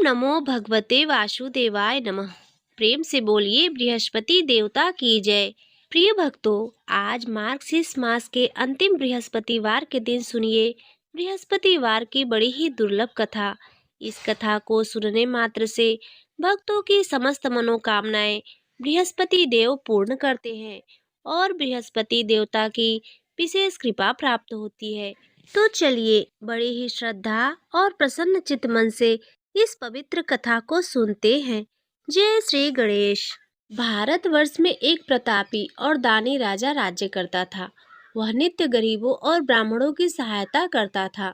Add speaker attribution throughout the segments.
Speaker 1: नमो भगवते वासुदेवाय नमः। प्रेम से बोलिए बृहस्पति देवता की जय। प्रिय भक्तों, आज मार्गशीर्ष मास के अंतिम बृहस्पतिवार के दिन सुनिए बृहस्पतिवार की बड़ी ही दुर्लभ कथा। इस कथा को सुनने मात्र से भक्तों की समस्त मनोकामनाएं बृहस्पति देव पूर्ण करते हैं और बृहस्पति देवता की विशेष कृपा प्राप्त होती है। तो चलिए बड़ी ही श्रद्धा और प्रसन्न चित्त मन से इस पवित्र कथा को सुनते हैं। जय श्री गणेश। भारतवर्ष में एक प्रतापी और दानी राजा राज्य करता था। वह नित्य गरीबों और ब्राह्मणों की सहायता करता था।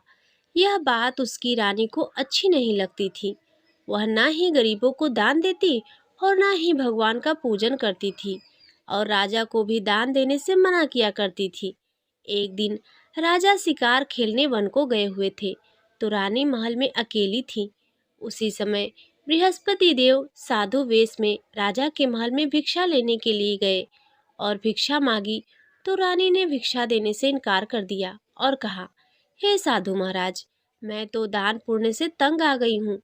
Speaker 1: यह बात उसकी रानी को अच्छी नहीं लगती थी। वह ना ही गरीबों को दान देती और ना ही भगवान का पूजन करती थी और राजा को भी दान देने से मना किया करती थी। एक दिन राजा शिकार खेलने वन को गए हुए थे तो रानी महल में अकेली थी। उसी समय बृहस्पति देव साधु वेश में राजा के महल में भिक्षा लेने के लिए गए और भिक्षा मांगी तो रानी ने भिक्षा देने से इनकार कर दिया और कहा, हे साधु महाराज, मैं तो दान पुण्य से तंग आ गई हूँ।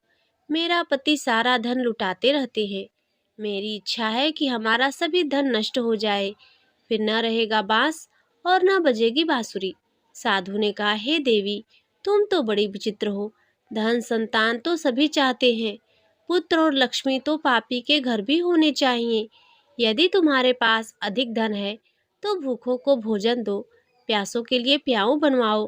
Speaker 1: मेरा पति सारा धन लुटाते रहते हैं। मेरी इच्छा है कि हमारा सभी धन नष्ट हो जाए, फिर न रहेगा बांस और न बजेगी बांसुरी। साधु ने कहा, हे देवी, तुम तो बड़ी विचित्र हो। धन संतान तो सभी चाहते हैं, पुत्र और लक्ष्मी तो पापी के घर भी होने चाहिए। यदि तुम्हारे पास अधिक धन है तो भूखों को भोजन दो, प्यासों के लिए प्याऊ बनवाओ,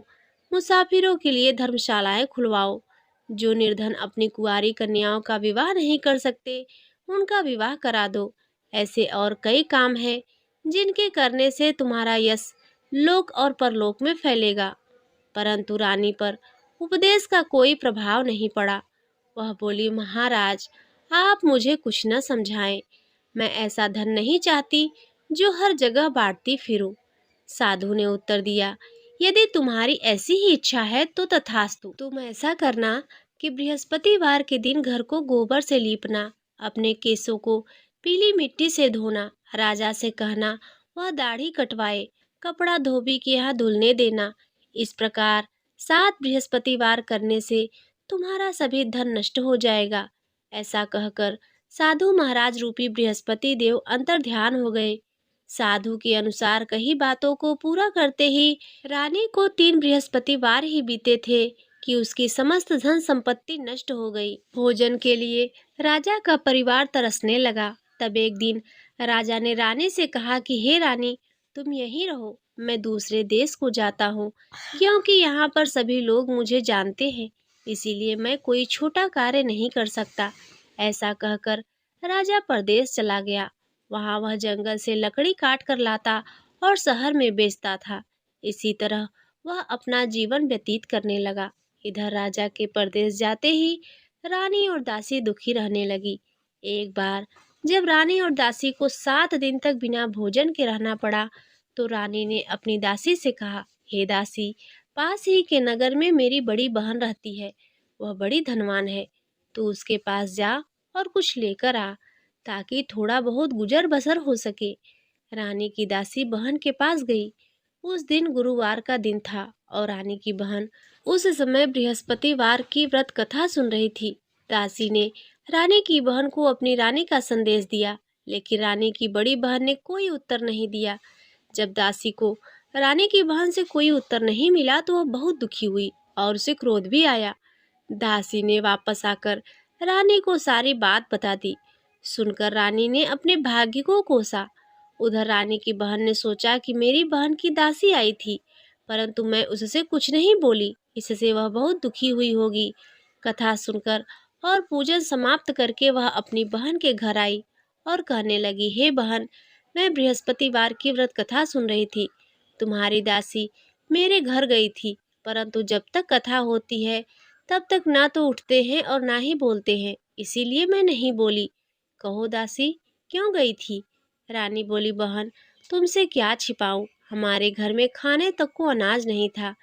Speaker 1: मुसाफिरों के लिए धर्मशालाएं खुलवाओ। जो निर्धन अपनी कुंवारी कन्याओं का विवाह नहीं कर सकते उनका विवाह करा दो। ऐसे और कई काम हैं जिनके करने से तुम्हारा यश लोक और परलोक में फैलेगा। परंतु रानी पर उपदेश का कोई प्रभाव नहीं पड़ा। वह बोली, महाराज, आप मुझे कुछ न समझाएं। मैं ऐसा धन नहीं चाहती जो हर जगह बांटती फिरूं। साधु ने उत्तर दिया, यदि तुम्हारी ऐसी ही इच्छा है तो तथास्तु। तुम ऐसा करना कि बृहस्पतिवार के दिन घर को गोबर से लीपना, अपने केसों को पीली मिट्टी से धोना, राजा से कहना वह दाढ़ी कटवाए, कपड़ा धोबी के यहाँ धुलने देना। इस प्रकार 7 बृहस्पतिवार करने से तुम्हारा सभी धन नष्ट हो जाएगा। ऐसा कहकर साधु महाराज रूपी बृहस्पति देव अंतर ध्यान हो गए। साधु के अनुसार कही बातों को पूरा करते ही रानी को 3 बृहस्पतिवार ही बीते थे कि उसकी समस्त धन संपत्ति नष्ट हो गई। भोजन के लिए राजा का परिवार तरसने लगा। तब एक दिन राजा ने रानी से कहा कि हे रानी, तुम यहीं रहो, मैं दूसरे देश को जाता हूँ, क्योंकि यहाँ पर सभी लोग मुझे जानते हैं, इसीलिए मैं कोई छोटा कार्य नहीं कर सकता। ऐसा कहकर राजा परदेश चला गया। वहाँ वह जंगल से लकड़ी काट कर लाता और शहर में बेचता था। इसी तरह वह अपना जीवन व्यतीत करने लगा। इधर राजा के परदेश जाते ही रानी और दासी दुखी रहने लगी। एक बार जब रानी और दासी को 7 दिन तक बिना भोजन के रहना पड़ा तो रानी ने अपनी दासी से कहा, हे दासी, पास ही के नगर में मेरी बड़ी बहन रहती है। वह बड़ी धनवान है। तू उसके पास जा और कुछ लेकर आ ताकि थोड़ा बहुत गुजर बसर हो सके। रानी की दासी बहन के पास गई। उस दिन गुरुवार का दिन था और रानी की बहन उस समय बृहस्पतिवार की व्रत कथा सुन रही थी। दासी ने रानी की बहन को अपनी रानी का संदेश दिया, लेकिन रानी की बड़ी बहन ने कोई उत्तर नहीं दिया। जब दासी को रानी की बहन से कोई उत्तर नहीं मिला तो वह बहुत दुखी हुई और उसे क्रोध भी आया। दासी ने वापस आकर रानी को सारी बात बता दी। सुनकर रानी ने अपने भाग्य को कोसा। उधर रानी की बहन ने सोचा कि मेरी बहन की दासी आई थी, परंतु मैं उससे कुछ नहीं बोली, इससे वह बहुत दुखी हुई होगी। कथा सुनकर और पूजन समाप्त करके वह अपनी बहन के घर आई और कहने लगी, हे बहन, मैं बृहस्पतिवार की व्रत कथा सुन रही थी। तुम्हारी दासी मेरे घर गई थी, परंतु जब तक कथा होती है तब तक ना तो उठते हैं और ना ही बोलते हैं, इसीलिए मैं नहीं बोली। कहो दासी, क्यों गई थी? रानी बोली, बहन, तुमसे क्या छिपाऊं, हमारे घर में खाने तक को अनाज नहीं था।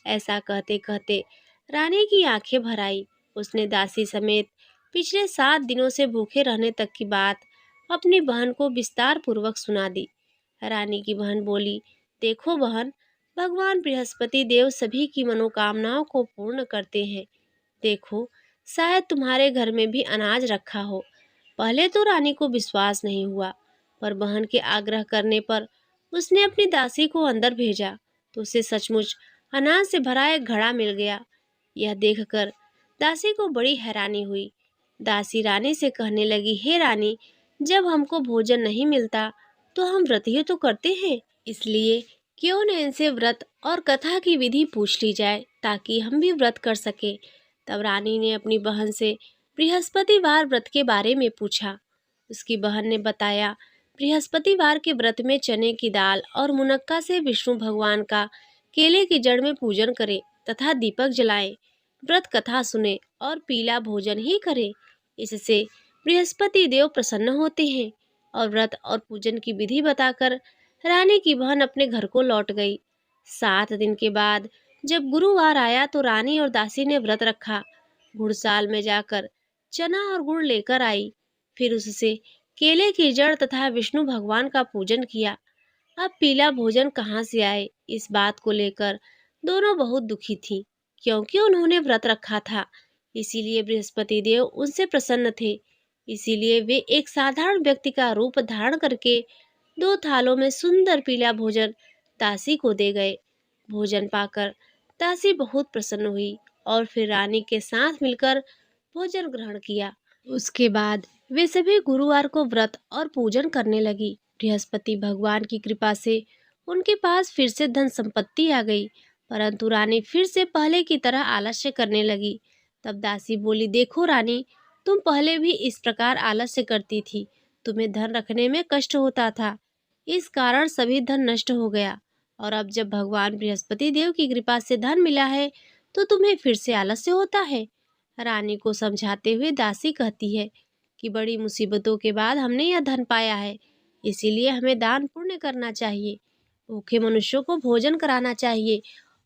Speaker 1: ऐसा कहते कहते रानी की आंखें भर आई। उसने दासी समेत पिछले 7 दिनों से भूखे रहने तक की बात अपनी बहन को विस्तार पूर्वक सुना दी। रानी की बहन बोली, देखो बहन, भगवान बृहस्पति देव सभी की मनोकामनाओं को पूर्ण करते हैं। देखो, शायद तुम्हारे घर में भी अनाज रखा हो। पहले तो रानी को विश्वास नहीं हुआ, पर बहन के आग्रह करने पर उसने अपनी दासी को अंदर भेजा तो उसे सचमुच अनाज से भरा एक घड़ा मिल गया। यह देखकर दासी को बड़ी हैरानी हुई। दासी रानी से कहने लगी, हे रानी, जब हमको भोजन नहीं मिलता तो हम व्रत ही तो करते हैं, इसलिए क्यों न इनसे व्रत और कथा की विधि पूछ ली जाए ताकि हम भी व्रत कर सके। तब रानी ने अपनी बहन से बृहस्पतिवार व्रत के बारे में पूछा। उसकी बहन ने बताया, बृहस्पतिवार के व्रत में चने की दाल और मुनक्का से विष्णु भगवान का केले की जड़ में पूजन करें तथा दीपक जलाएं, व्रत कथा सुने और पीला भोजन ही करें। इससे बृहस्पति देव प्रसन्न होते हैं। और व्रत और पूजन की विधि बताकर रानी की बहन अपने घर को लौट गई। 7 दिन के बाद जब गुरुवार आया तो रानी और दासी ने व्रत रखा। घुड़साल में जाकर चना और गुड़ लेकर आई, फिर उससे केले की जड़ तथा विष्णु भगवान का पूजन किया। अब पीला भोजन कहाँ से आए, इस बात को लेकर दोनों बहुत दुखी थीं, क्योंकि उन्होंने व्रत रखा था। इसीलिए बृहस्पति देव उनसे प्रसन्न थे। इसीलिए वे एक साधारण व्यक्ति का रूप धारण करके 2 थालों में सुंदर पीला भोजन दासी को दे गए। भोजन पाकर दासी बहुत प्रसन्न हुई और फिर रानी के साथ मिलकर भोजन ग्रहण किया। उसके बाद वे सभी गुरुवार को व्रत और पूजन करने लगी। बृहस्पति भगवान की कृपा से उनके पास फिर से धन संपत्ति आ गई, परंतु रानी फिर से पहले की तरह आलस्य करने लगी। तब दासी बोली, देखो रानी, तुम पहले भी इस प्रकार आलस्य करती थी। तुम्हें धन रखने में कष्ट होता था, इस कारण सभी धन नष्ट हो गया। और अब जब भगवान बृहस्पति देव की कृपा से धन मिला है तो तुम्हें फिर से आलस्य होता है। रानी को समझाते हुए दासी कहती है कि बड़ी मुसीबतों के बाद हमने यह धन पाया है, इसीलिए हमें दान पुण्य करना चाहिए, भूखे मनुष्यों को भोजन कराना चाहिए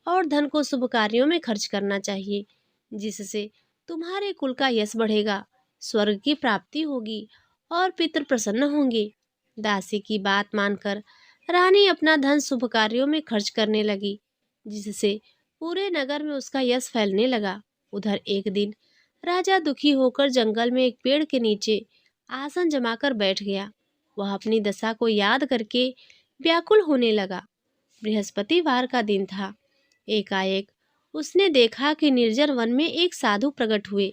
Speaker 1: और धन को शुभ कार्यों में खर्च करना चाहिए, जिससे तुम्हारे कुल का यश बढ़ेगा, स्वर्ग की प्राप्ति होगी और पितृ प्रसन्न होंगे। दासी की बात मानकर रानी अपना धन शुभ कार्यों में खर्च करने लगी, जिससे पूरे नगर में उसका यश फैलने लगा। उधर एक दिन राजा दुखी होकर जंगल में एक पेड़ के नीचे आसन जमाकर बैठ गया। वह अपनी दशा को याद करके व्याकुल होने लगा। बृहस्पतिवार का दिन था। एकाएक उसने देखा कि निर्जन वन में एक साधु प्रकट हुए।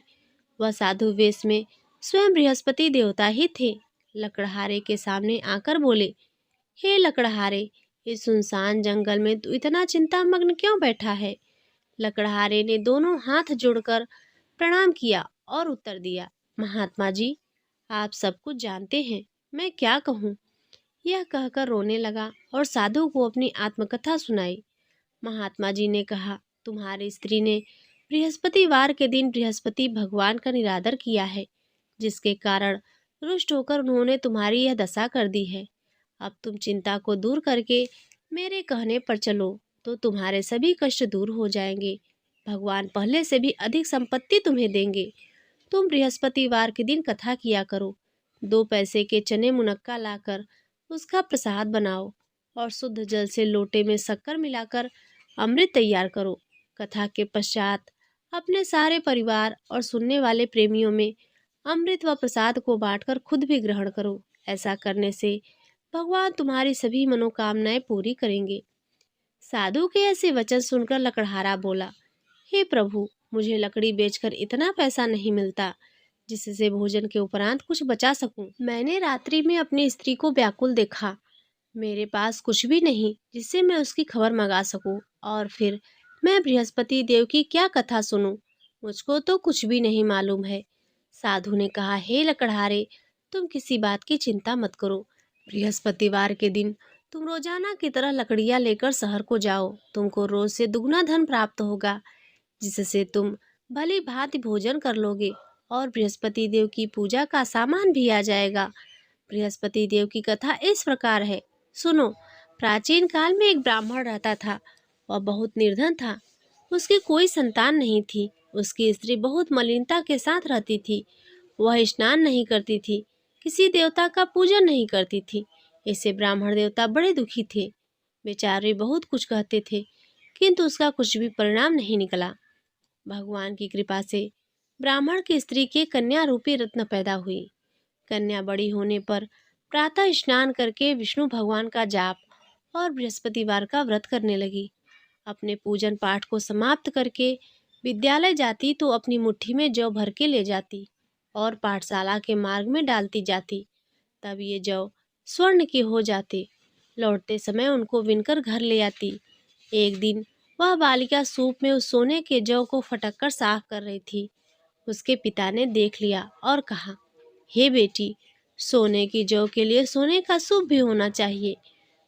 Speaker 1: वह साधु वेश में स्वयं बृहस्पति देवता ही थे। लकड़हारे के सामने आकर बोले, हे लकड़हारे, इस सुनसान जंगल में तू इतना चिंतामग्न क्यों बैठा है? लकड़हारे ने दोनों हाथ जोड़कर प्रणाम किया और उत्तर दिया, महात्मा जी, आप सब कुछ जानते हैं, मैं क्या कहूँ। यह कहकर रोने लगा और साधु को अपनी आत्मकथा सुनाई। महात्मा जी ने कहा, तुम्हारी स्त्री ने बृहस्पतिवार के दिन बृहस्पति भगवान का निरादर किया है, जिसके कारण रुष्ट होकर उन्होंने तुम्हारी यह दशा कर दी है। अब तुम चिंता को दूर करके मेरे कहने पर चलो तो तुम्हारे सभी कष्ट दूर हो जाएंगे। भगवान पहले से भी अधिक संपत्ति तुम्हें देंगे। तुम बृहस्पतिवार के दिन कथा किया करो। 2 पैसे के चने मुनक्का लाकर उसका प्रसाद बनाओ और शुद्ध जल से लोटे में शक्कर मिलाकर अमृत तैयार करो। कथा के पश्चात अपने सारे परिवार और सुनने वाले प्रेमियों में अमृत व प्रसाद को बांटकर खुद भी ग्रहण करो। ऐसा करने से भगवान तुम्हारी सभी मनोकामनाएं पूरी करेंगे। साधु के ऐसे वचन सुनकर लकड़हारा बोला, हे प्रभु, मुझे लकड़ी बेचकर इतना पैसा नहीं मिलता जिससे भोजन के उपरांत कुछ बचा सकूं। मैंने रात्रि में अपनी स्त्री को व्याकुल देखा। मेरे पास कुछ भी नहीं जिससे मैं उसकी खबर मंगा सकूं, और फिर मैं बृहस्पति देव की क्या कथा सुनूं? मुझको तो कुछ भी नहीं मालूम है। साधु ने कहा, हे लकड़हारे, तुम किसी बात की चिंता मत करो। बृहस्पतिवार के दिन तुम रोजाना की तरह लकड़ियां लेकर शहर को जाओ। तुमको रोज से दुगना धन प्राप्त होगा, जिससे तुम भली भांति भोजन कर लोगे और बृहस्पति देव की पूजा का सामान भी आ जाएगा। बृहस्पति देव की कथा इस प्रकार है, सुनो। प्राचीन काल में एक ब्राह्मण रहता था। वह बहुत निर्धन था। उसकी कोई संतान नहीं थी। उसकी स्त्री बहुत मलिनता के साथ रहती थी। वह स्नान नहीं करती थी, किसी देवता का पूजन नहीं करती थी। इससे ब्राह्मण देवता बड़े दुखी थे। बेचारे बहुत कुछ कहते थे, किंतु उसका कुछ भी परिणाम नहीं निकला। भगवान की कृपा से ब्राह्मण की स्त्री के कन्या रूपी रत्न पैदा हुई। कन्या बड़ी होने पर प्रातः स्नान करके विष्णु भगवान का जाप और बृहस्पतिवार का व्रत करने लगी। अपने पूजन पाठ को समाप्त करके विद्यालय जाती तो अपनी मुट्ठी में जौ भर के ले जाती और पाठशाला के मार्ग में डालती जाती। तब ये जौ स्वर्ण की हो जाती। लौटते समय उनको विनकर घर ले आती। एक दिन वह बालिका सूप में उस सोने के जौ को फटक कर साफ कर रही थी। उसके पिता ने देख लिया और कहा, हे बेटी, सोने की जौ के लिए सोने का सूप भी होना चाहिए।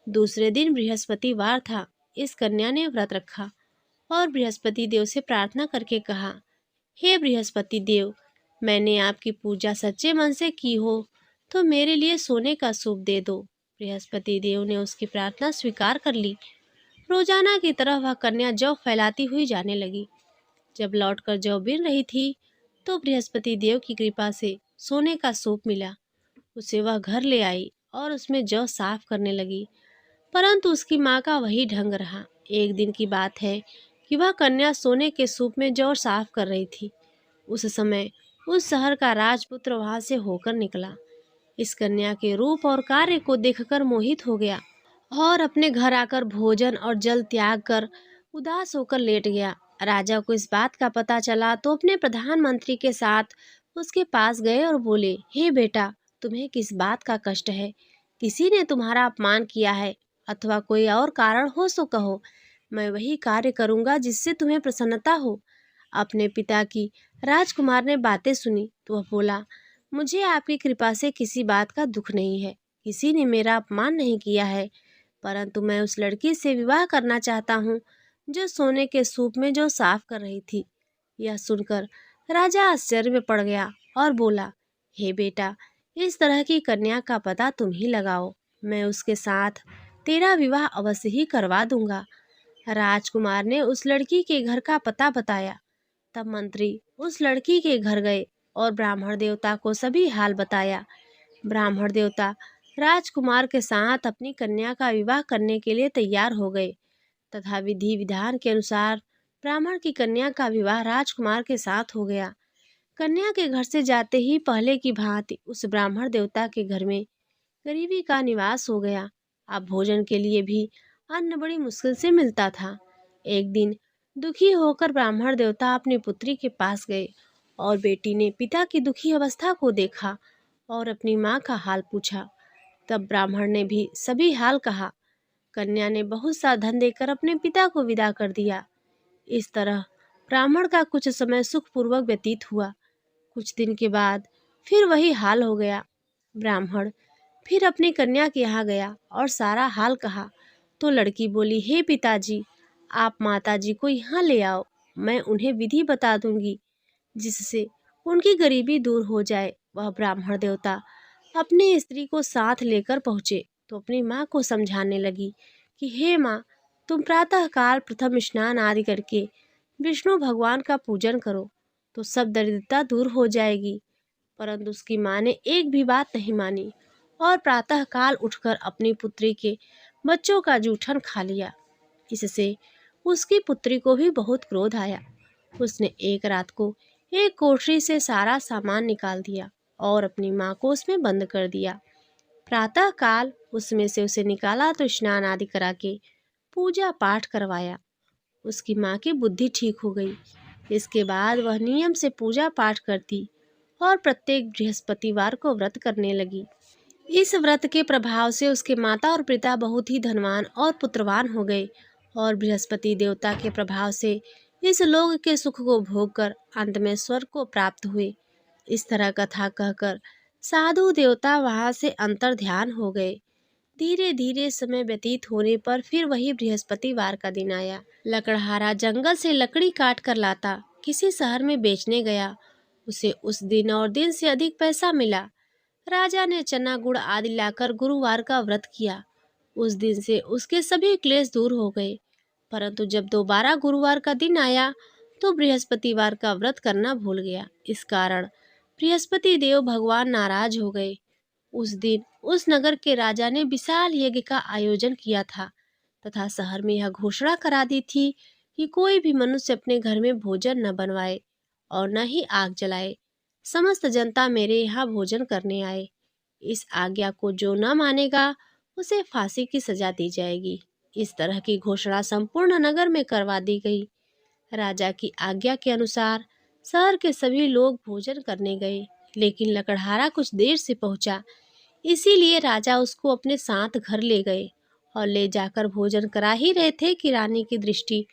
Speaker 1: दूसरे दिन बृहस्पतिवार था। इस कन्या ने व्रत रखा और बृहस्पति देव से प्रार्थना करके कहा, हे बृहस्पति देव, मैंने आपकी पूजा सच्चे मन से की हो तो मेरे लिए सोने का सूप दे दो। बृहस्पति देव ने उसकी प्रार्थना स्वीकार कर ली। रोजाना की तरह वह कन्या जौ फैलाती हुई जाने लगी। जब लौटकर जौ बिन रही थी तो बृहस्पति देव की कृपा से सोने का सूप मिला। उसे वह घर ले आई और उसमें जौ साफ करने लगी, परंतु उसकी माँ का वही ढंग रहा। एक दिन की बात है कि वह कन्या सोने के सूप में जौ साफ कर रही थी। उस समय उस शहर का राजपुत्र वहां से होकर निकला। इस कन्या के रूप और कार्य को देखकर मोहित हो गया और अपने घर आकर भोजन और जल त्याग कर उदास होकर लेट गया। राजा को इस बात का पता चला तो अपने प्रधानमंत्री के साथ उसके पास गए और बोले, हे बेटा, तुम्हें किस बात का कष्ट है? किसी ने तुम्हारा अपमान किया है अथवा कोई और कारण हो सो कहो। मैं वही कार्य करूंगा जिससे तुम्हें प्रसन्नता हो। अपने पिता की राजकुमार ने बातें सुनी तो वह बोला, मुझे आपकी कृपा से किसी बात का दुख नहीं है। किसी ने मेरा अपमान नहीं किया है, परंतु मैं उस लड़की से विवाह करना चाहता हूँ जो सोने के सूप में जो साफ कर रही थी। यह सुनकर राजा आश्चर्य में पड़ गया और बोला, हे बेटा, इस तरह की कन्या का पता तुम ही लगाओ। मैं उसके साथ तेरा विवाह अवश्य ही करवा दूंगा। राजकुमार ने उस लड़की के घर का पता बताया। तब मंत्री उस लड़की के घर गए और ब्राह्मण देवता को सभी हाल बताया। ब्राह्मण देवता राजकुमार के साथ अपनी कन्या का विवाह करने के लिए तैयार हो गए तथा विधि विधान के अनुसार ब्राह्मण की कन्या का विवाह राजकुमार के साथ हो गया। कन्या के घर से जाते ही पहले की भांति उस ब्राह्मण देवता के घर में गरीबी का निवास हो गया। अब भोजन के लिए भी अन्न बड़ी मुश्किल से मिलता था। एक दिन दुखी होकर ब्राह्मण देवता अपनी पुत्री के पास गए और बेटी ने पिता की दुखी अवस्था को देखा और अपनी माँ का हाल पूछा। तब ब्राह्मण ने भी सभी हाल कहा। कन्या ने बहुत सा धन देकर अपने पिता को विदा कर दिया। इस तरह ब्राह्मण का कुछ समय सुखपूर्वक व्यतीत हुआ। कुछ दिन के बाद फिर वही हाल हो गया। ब्राह्मण फिर अपनी कन्या के यहाँ गया और सारा हाल कहा तो लड़की बोली, हे पिताजी, आप माताजी को यहाँ ले आओ। मैं उन्हें विधि बता दूंगी जिससे उनकी गरीबी दूर हो जाए। वह ब्राह्मण देवता अपनी स्त्री को साथ लेकर पहुँचे तो अपनी माँ को समझाने लगी कि हे माँ, तुम प्रातःकाल प्रथम स्नान आदि करके विष्णु भगवान का पूजन करो तो सब दरिद्रता दूर हो जाएगी। परंतु उसकी माँ ने एक भी बात नहीं मानी और प्रातःकाल उठकर अपनी पुत्री के बच्चों का जूठन खा लिया। इससे उसकी पुत्री को भी बहुत क्रोध आया। उसने एक रात को एक कोठरी से सारा सामान निकाल दिया और अपनी माँ को उसमें बंद कर दिया। प्रातःकाल उसमें से उसे निकाला तो स्नान आदि करा के पूजा पाठ करवाया। उसकी माँ की बुद्धि ठीक हो गई। इसके बाद वह नियम से पूजा पाठ करती और प्रत्येक बृहस्पतिवार को व्रत करने लगी। इस व्रत के प्रभाव से उसके माता और पिता बहुत ही धनवान और पुत्रवान हो गए और बृहस्पति देवता के प्रभाव से इस लोक के सुख को भोग कर अंत में स्वर्ग को प्राप्त हुए। इस तरह कथा कहकर साधु देवता वहां से अंतर ध्यान हो गए। धीरे धीरे समय व्यतीत होने पर फिर वही बृहस्पतिवार का दिन आया। लकड़हारा जंगल से लकड़ी काट कर लाता किसी शहर में बेचने गया। उसे उस दिन और दिन से अधिक पैसा मिला। राजा ने चना गुड़ आदि लाकर गुरुवार का व्रत किया। उस दिन से उसके सभी क्लेश दूर हो गए। परंतु जब दोबारा गुरुवार का दिन आया तो बृहस्पतिवार का व्रत करना भूल गया। इस कारण बृहस्पति देव भगवान नाराज हो गए। उस दिन उस नगर के राजा ने विशाल यज्ञ का आयोजन किया था तथा शहर में यह घोषणा करा दी थी कि कोई भी मनुष्य अपने घर में भोजन न बनवाए और न ही आग जलाए। समस्त जनता मेरे यहाँ भोजन करने आए। इस आज्ञा को जो न मानेगा उसे फांसी की सजा दी जाएगी। इस तरह की घोषणा संपूर्ण नगर में करवा दी गई। राजा की आज्ञा के अनुसार शहर के सभी लोग भोजन करने गए, लेकिन लकड़हारा कुछ देर से पहुंचा। इसीलिए राजा उसको अपने साथ घर ले गए और ले जाकर भोजन करा ही रहे थे कि रानी की दृष्टि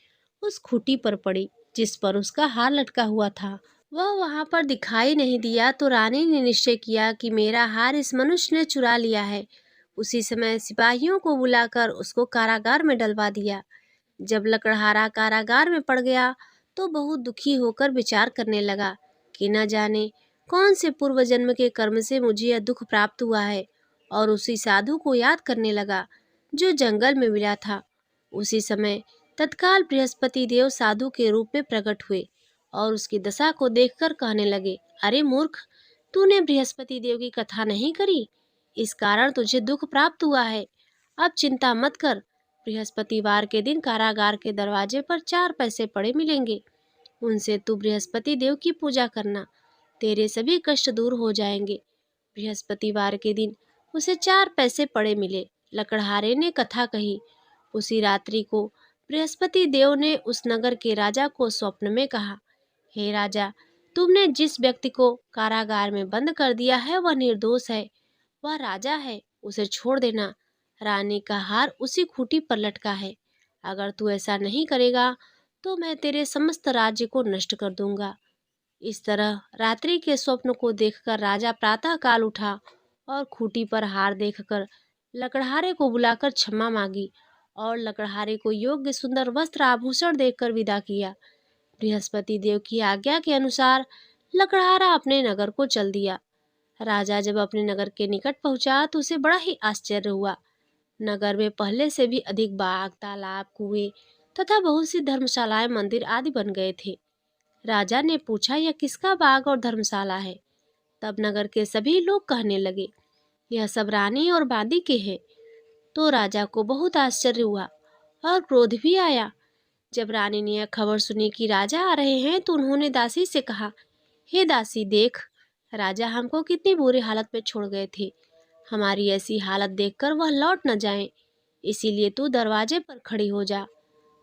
Speaker 1: उस खूंटी पर पड़ी जिस पर उसका हार लटका हुआ था। वह वहां पर दिखाई नहीं दिया तो रानी ने निश्चय किया कि मेरा हार इस मनुष्य ने चुरा लिया है। उसी समय सिपाहियों को बुलाकर उसको कारागार में डलवा दिया। जब लकड़हारा कारागार में पड़ गया तो बहुत दुखी होकर विचार करने लगा कि न जाने कौन से पूर्व जन्म के कर्म से मुझे यह दुख प्राप्त हुआ है, और उसी साधु को याद करने लगा जो जंगल में मिला था। उसी समय तत्काल बृहस्पति देव साधु के रूप में प्रकट हुए और उसकी दशा को देखकर कहने लगे, अरे मूर्ख, तूने बृहस्पति देव की कथा नहीं करी, इस कारण तुझे दुख प्राप्त हुआ है। अब चिंता मत कर, बृहस्पतिवार के दिन कारागार के दरवाजे पर 4 पैसे पड़े मिलेंगे। उनसे तू बृहस्पति देव की पूजा करना, तेरे सभी कष्ट दूर हो जाएंगे। बृहस्पतिवार के दिन उसे 4 पैसे पड़े मिले। लकड़हारे ने कथा कही। उसी रात्रि को बृहस्पति देव ने उस नगर के राजा को स्वप्न में कहा, हे राजा, तुमने जिस व्यक्ति को कारागार में बंद कर दिया है वह निर्दोष है, वह राजा है, उसे छोड़ देना। रानी का हार उसी खूंटी पर लटका है। अगर तू ऐसा नहीं करेगा तो मैं तेरे समस्त राज्य को नष्ट कर दूंगा। इस तरह रात्रि के स्वप्न को देखकर राजा प्रातः काल उठा और खूंटी पर हार देखकर लकड़हारे को बुलाकर क्षमा मांगी और लकड़हारे को योग्य सुंदर वस्त्र आभूषण देकर विदा किया। बृहस्पति देव की आज्ञा के अनुसार लकड़हारा अपने नगर को चल दिया। राजा जब अपने नगर के निकट पहुंचा तो उसे बड़ा ही आश्चर्य हुआ। नगर में पहले से भी अधिक बाग, तालाब, कुएं तथा बहुत सी धर्मशालाएं, मंदिर आदि बन गए थे। राजा ने पूछा, यह किसका बाग और धर्मशाला है? तब नगर के सभी लोग कहने लगे, यह सब रानी और बादी के हैं। तो राजा को बहुत आश्चर्य हुआ और क्रोध भी आया। जब रानी ने यह खबर सुनी कि राजा आ रहे हैं तो उन्होंने दासी से कहा, हे दासी, देख, राजा हमको कितनी बुरी हालत में छोड़ गए थे। हमारी ऐसी हालत देखकर वह लौट न जाएं, इसीलिए तू दरवाजे पर खड़ी हो जा।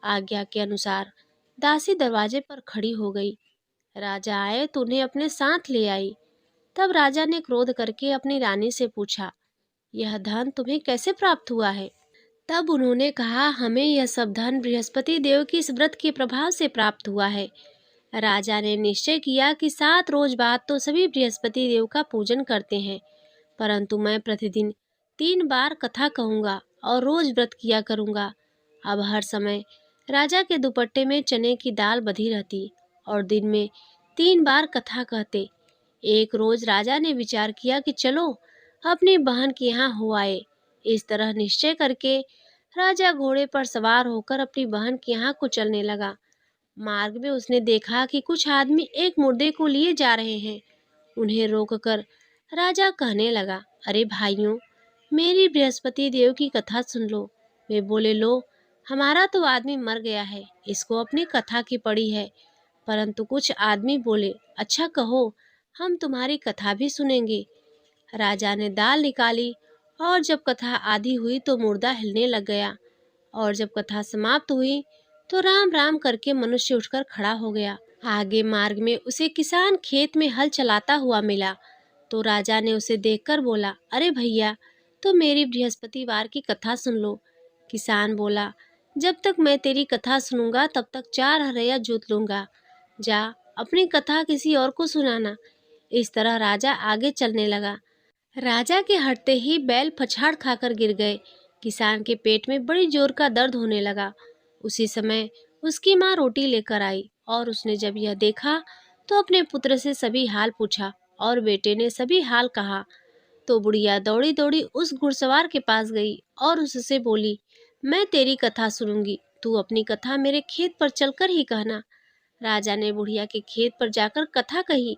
Speaker 1: आज्ञा के अनुसार दासी दरवाजे पर खड़ी हो गई। राजा आए तो उन्हें अपने साथ ले आई। तब राजा ने क्रोध करके अपनी रानी से पूछा, यह धन तुम्हें कैसे प्राप्त हुआ है? तब उन्होंने कहा, हमें यह सब धन बृहस्पति देव की इस व्रत के प्रभाव से प्राप्त हुआ है। राजा ने निश्चय किया कि 7 रोज बाद तो सभी बृहस्पति देव का पूजन करते हैं, परंतु मैं प्रतिदिन 3 बार कथा कहूँगा और रोज व्रत किया करूँगा। अब हर समय राजा के दुपट्टे में चने की दाल बधी रहती और दिन में 3 बार कथा कहते। एक रोज राजा ने विचार किया कि चलो अपनी बहन के यहाँ हो आए। इस तरह निश्चय करके राजा घोड़े पर सवार होकर अपनी बहन के यहाँ को चलने लगा। मार्ग में उसने देखा कि कुछ आदमी एक मुर्दे को लिए जा रहे हैं। उन्हें रोककर राजा कहने लगा, अरे भाइयों, मेरी बृहस्पति देव की कथा सुन लो। वे बोले, लो, हमारा तो आदमी मर गया है, इसको अपनी कथा की पड़ी है। परंतु कुछ आदमी बोले, अच्छा कहो, हम तुम्हारी कथा भी सुनेंगे। राजा ने दाल निकाली और जब कथा आधी हुई तो मुर्दा हिलने लग गया, और जब कथा समाप्त हुई तो राम राम करके मनुष्य उठकर खड़ा हो गया। आगे मार्ग में उसे किसान खेत में हल चलाता हुआ मिला तो राजा ने उसे देखकर बोला, अरे भैया, तो मेरी बृहस्पतिवार की कथा सुन लो। किसान बोला, जब तक मैं तेरी कथा सुनूंगा तब तक 4 हरैया जोत लूंगा। जा, अपनी कथा किसी और को सुनाना। इस तरह राजा आगे चलने लगा। राजा के हटते ही बैल पछाड़ खाकर गिर गए। किसान के पेट में बड़ी जोर का दर्द होने लगा। उसी समय उसकी माँ रोटी लेकर आई और उसने जब यह देखा तो अपने पुत्र से सभी हाल पूछा और बेटे ने सभी हाल कहा। तो बुढ़िया दौड़ी दौड़ी उस घुड़सवार के पास गई और उससे बोली, मैं तेरी कथा सुनूंगी, तू अपनी कथा मेरे खेत पर चलकर ही कहना। राजा ने बुढ़िया के खेत पर जाकर कथा कही,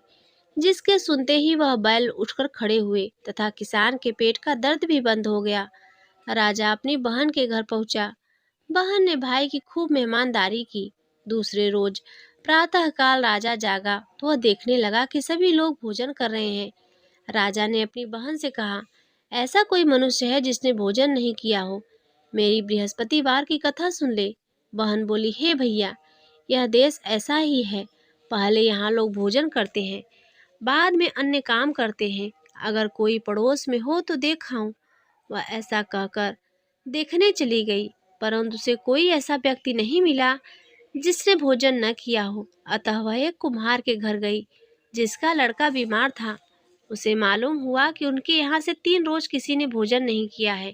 Speaker 1: जिसके सुनते ही वह बैल उठकर खड़े हुए तथा किसान के पेट का दर्द भी बंद हो गया। राजा अपनी बहन के घर पहुंचा। बहन ने भाई की खूब मेहमानदारी की। दूसरे रोज प्रातःकाल राजा जागा तो वह देखने लगा कि सभी लोग भोजन कर रहे हैं। राजा ने अपनी बहन से कहा, ऐसा कोई मनुष्य है जिसने भोजन नहीं किया हो? मेरी बृहस्पतिवार की कथा सुन ले। बहन बोली, हे भैया, यह देश ऐसा ही है। पहले यहाँ लोग भोजन करते हैं, बाद में अन्य काम करते हैं। अगर कोई पड़ोस में हो तो देखाऊं। वह ऐसा कहकर देखने चली गई, परंतु उसे कोई ऐसा व्यक्ति नहीं मिला जिसने भोजन न किया हो। अतः वह एक कुम्हार के घर गई जिसका लड़का बीमार था। उसे मालूम हुआ कि उनके यहाँ से 3 रोज किसी ने भोजन नहीं किया है।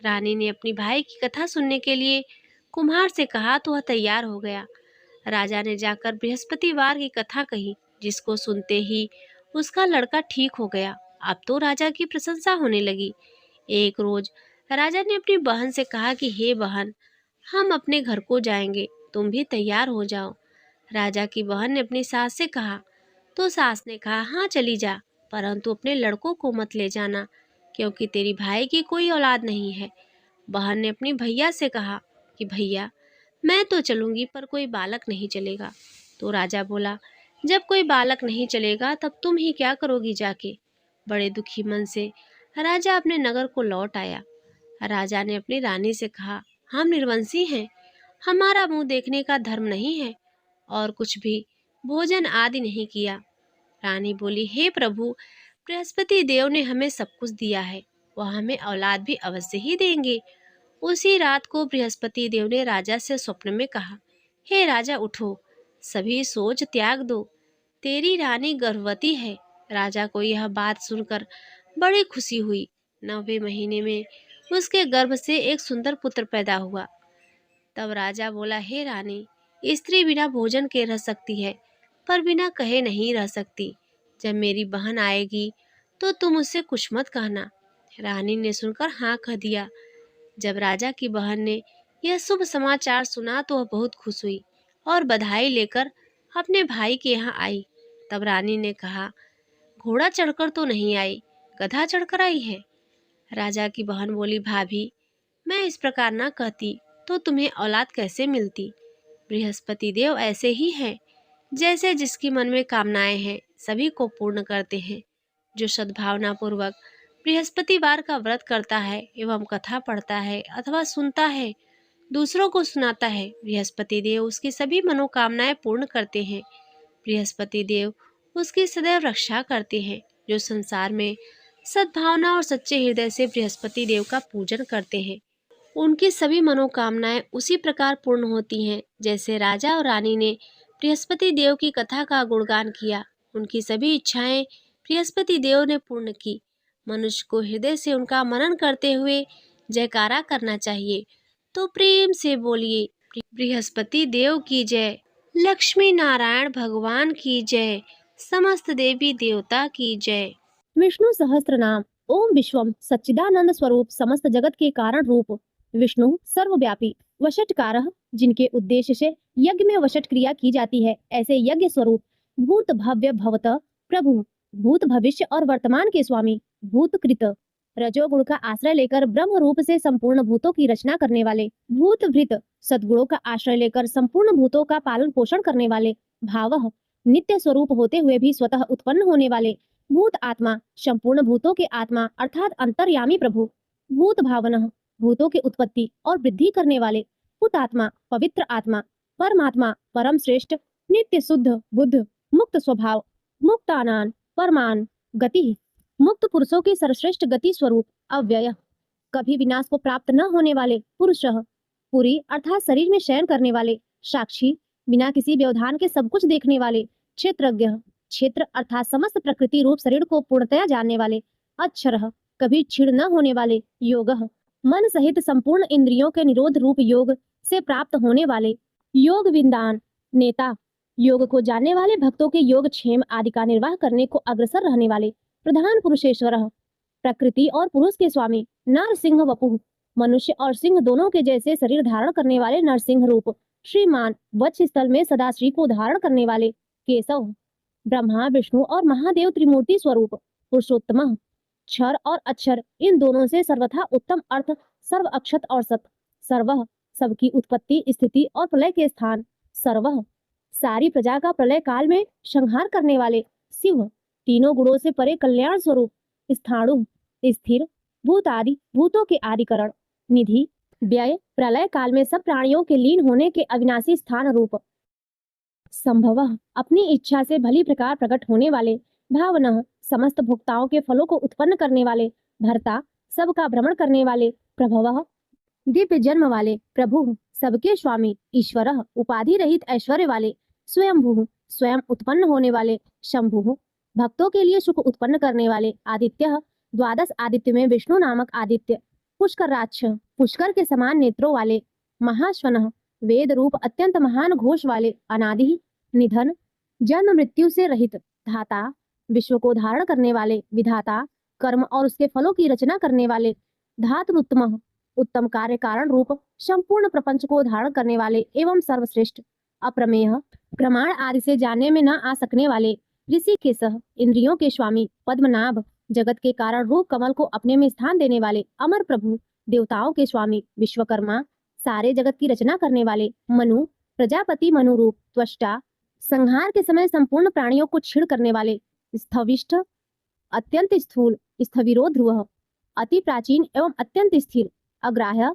Speaker 1: रानी ने अपनी भाई की कथा सुनने के लिए कुम्हार से कहा तो वह तैयार हो गया। राजा ने जाकर बृहस्पतिवार की कथा कही, जिसको सुनते ही उसका लड़का ठीक हो गया। अब तो राजा की प्रशंसा होने लगी। एक रोज राजा ने अपनी बहन से कहा कि हे बहन, हम अपने घर को जाएंगे, तुम भी तैयार हो जाओ। राजा की बहन ने अपनी सास से कहा तो सास ने कहा, हाँ चली जा, परंतु अपने लड़कों को मत ले जाना, क्योंकि तेरी भाई की कोई औलाद नहीं है। बहन ने अपनी भैया से कहा कि भैया, मैं तो चलूंगी पर कोई बालक नहीं चलेगा। तो राजा बोला, जब कोई बालक नहीं चलेगा तब तुम ही क्या करोगी जाके? बड़े दुखी मन से राजा अपने नगर को लौट आया। राजा ने अपनी रानी से कहा, हम निर्वंशी हैं, हमारा मुंह देखने का धर्म नहीं है और कुछ भी भोजन आदि नहीं किया। रानी बोली, हे प्रभु, बृहस्पति देव ने हमें सब कुछ दिया है, वह हमें औलाद भी अवश्य ही देंगे। उसी रात को बृहस्पति देव ने राजा से स्वप्न में कहा, हे राजा उठो, सभी सोच त्याग दो, तेरी रानी गर्भवती है। राजा को यह बात सुनकर बड़ी खुशी हुई। 9वें महीने में उसके गर्भ से एक सुंदर पुत्र पैदा हुआ। तब राजा बोला, हे रानी, स्त्री बिना भोजन के रह सकती है, पर बिना कहे नहीं रह सकती। जब मेरी बहन आएगी तो तुम उससे कुछ मत कहना। रानी ने सुनकर हाँ कह दिया। जब राजा की बहन ने यह शुभ समाचार सुना तो वह बहुत खुश हुई और बधाई लेकर अपने भाई के यहाँ आई। तब रानी ने कहा, घोड़ा चढ़कर तो नहीं आई, गधा चढ़कर आई है। राजा की बहन बोली, भाभी, मैं इस प्रकार ना कहती तो तुम्हें औलाद कैसे मिलती? बृहस्पति देव ऐसे ही हैं, जैसे जिसकी मन में कामनाएं हैं सभी को पूर्ण करते हैं। जो सद्भावना पूर्वक बृहस्पतिवार का व्रत करता है एवं कथा पढ़ता है अथवा सुनता है, दूसरों को सुनाता है, बृहस्पति देव उसकी सभी मनोकामनाएं पूर्ण करते हैं। बृहस्पति देव उसकी सदैव रक्षा करते हैं। जो संसार में सद्भावना और सच्चे हृदय से बृहस्पति देव का पूजन करते हैं, उनकी सभी मनोकामनाएं उसी प्रकार पूर्ण होती हैं जैसे राजा और रानी ने बृहस्पति देव की कथा का गुणगान किया। उनकी सभी इच्छाएं बृहस्पति देव ने पूर्ण की। मनुष्य को हृदय से उनका मनन करते हुए जयकारा करना चाहिए। तो प्रेम से बोलिए, बृहस्पति देव की जय, लक्ष्मी नारायण भगवान की जय, समस्त देवी देवता की जय।
Speaker 2: विष्णु सहस्त्र नाम। ओम विश्वम सच्चिदानंद स्वरूप, समस्त जगत के कारण रूप। विष्णु सर्वव्यापी, वशटकारः, जिनके उद्देश्य से यज्ञ में वशट क्रिया की जाती है, ऐसे यज्ञ स्वरूप। भूत भव्य भवत प्रभु, भूत भविष्य और वर्तमान के स्वामी। भूत कृत, रजोगुण का आश्रय लेकर ब्रह्म रूप से संपूर्ण भूतों की रचना करने वाले। भूत भृत, सद्गुणों का आश्रय लेकर संपूर्ण भूतों का पालन पोषण करने वाले। भावः, नित्य स्वरूप होते हुए भी स्वतः उत्पन्न होने वाले। भूत आत्मा, संपूर्ण भूतों के आत्मा अर्थात अंतर्यामी प्रभु। भूत भावनः, भूतों की उत्पत्ति और वृद्धि करने वाले। भूतात्मा, पवित्र आत्मा। परमात्मा, परम श्रेष्ठ, नित्य शुद्ध बुद्ध, मुक्त स्वभाव, मुक्तानान परमान गति, मुक्त पुरुषों की सर्वश्रेष्ठ गति स्वरूप। अव्यय, कभी विनाश को प्राप्त न होने वाले। पुरुषः, पुरी अर्थात शरीर में शयन करने वाले। साक्षी, बिना किसी व्यवधान के सब कुछ देखने वाले। क्षेत्रज्ञ, क्षेत्र अर्थात समस्त प्रकृति रूप शरीर को पूर्णतया जानने वाले। अक्षरः, कभी क्षीण न होने वाले। योगः, मन सहित संपूर्ण इंद्रियों के निरोध रूप योग से प्राप्त होने वाले। योग विद्वान, नेता, योग को जानने वाले भक्तों के योग क्षेम आदि का निर्वाह करने को अग्रसर रहने वाले। प्रधान पुरुषेश्वरः, प्रकृति और पुरुष के स्वामी। नरसिंह वपुः, मनुष्य और सिंह दोनों के जैसे शरीर धारण करने वाले नरसिंह रूप। श्रीमान, वक्ष स्थल में सदा श्री को धारण करने वाले। केशव, ब्रह्मा विष्णु और महादेव त्रिमूर्ति स्वरूप। पुरुषोत्तम, क्षर और अक्षर, इन दोनों से सर्वथा उत्तम अर्थ सर्व अक्षत और सत। सर्वः, सबकी उत्पत्ति स्थिति और प्रलय के स्थान। सर्वः, सारी प्रजा का प्रलय काल में संहार करने वाले शिव, तीनों गुणों से परे कल्याण स्वरूप, स्थाणु, स्थिर, भूत आदि भूतों के आदिकरण, निधि, व्यय, प्रलय काल में सब प्राणियों के लीन होने के अविनाशी स्थान रूप, संभवः अपनी इच्छा से भली प्रकार प्रकट होने वाले, भावनः समस्त भोक्ताओं के फलों को उत्पन्न करने वाले, भर्ता सबका भ्रमण करने वाले, प्रभवः दिव्य जन्म वाले, प्रभु सबके स्वामी, ईश्वरः उपाधि रहित ऐश्वर्य वाले, स्वयंभू स्वयं उत्पन्न होने वाले, शंभु भक्तों के लिए सुख उत्पन्न करने वाले, आदित्य द्वादश आदित्य में विष्णु नामक आदित्य, पुष्कराक्ष पुष्कर के समान नेत्रों वाले, महाश्वनः वेद रूप अत्यंत महान घोष वाले, अनादि निधन जन्म मृत्यु से रहित, धाता विश्व को धारण करने वाले, विधाता कर्म और उसके फलों की रचना करने वाले, धातुरुत्तम उत्तम कार्य कारण रूप संपूर्ण प्रपंच को धारण करने वाले एवं सर्वश्रेष्ठ, अप्रमेय प्रमाण आदि से जानने में न आ सकने वाले, ऋषिकेशः इंद्रियों के स्वामी, पद्मनाभ जगत के कारण रूप कमल को अपने में स्थान देने वाले, अमर प्रभु देवताओं के स्वामी, विश्वकर्मा सारे जगत की रचना करने वाले, मनु प्रजापति मनु रूप, त्वष्टा संहार के समय संपूर्ण प्राणियों को छीण करने वाले, स्थविष्ठ अत्यंत स्थूल, स्थविरो ध्रुव अति प्राचीन एवं अत्यंत स्थिर, अग्राह्य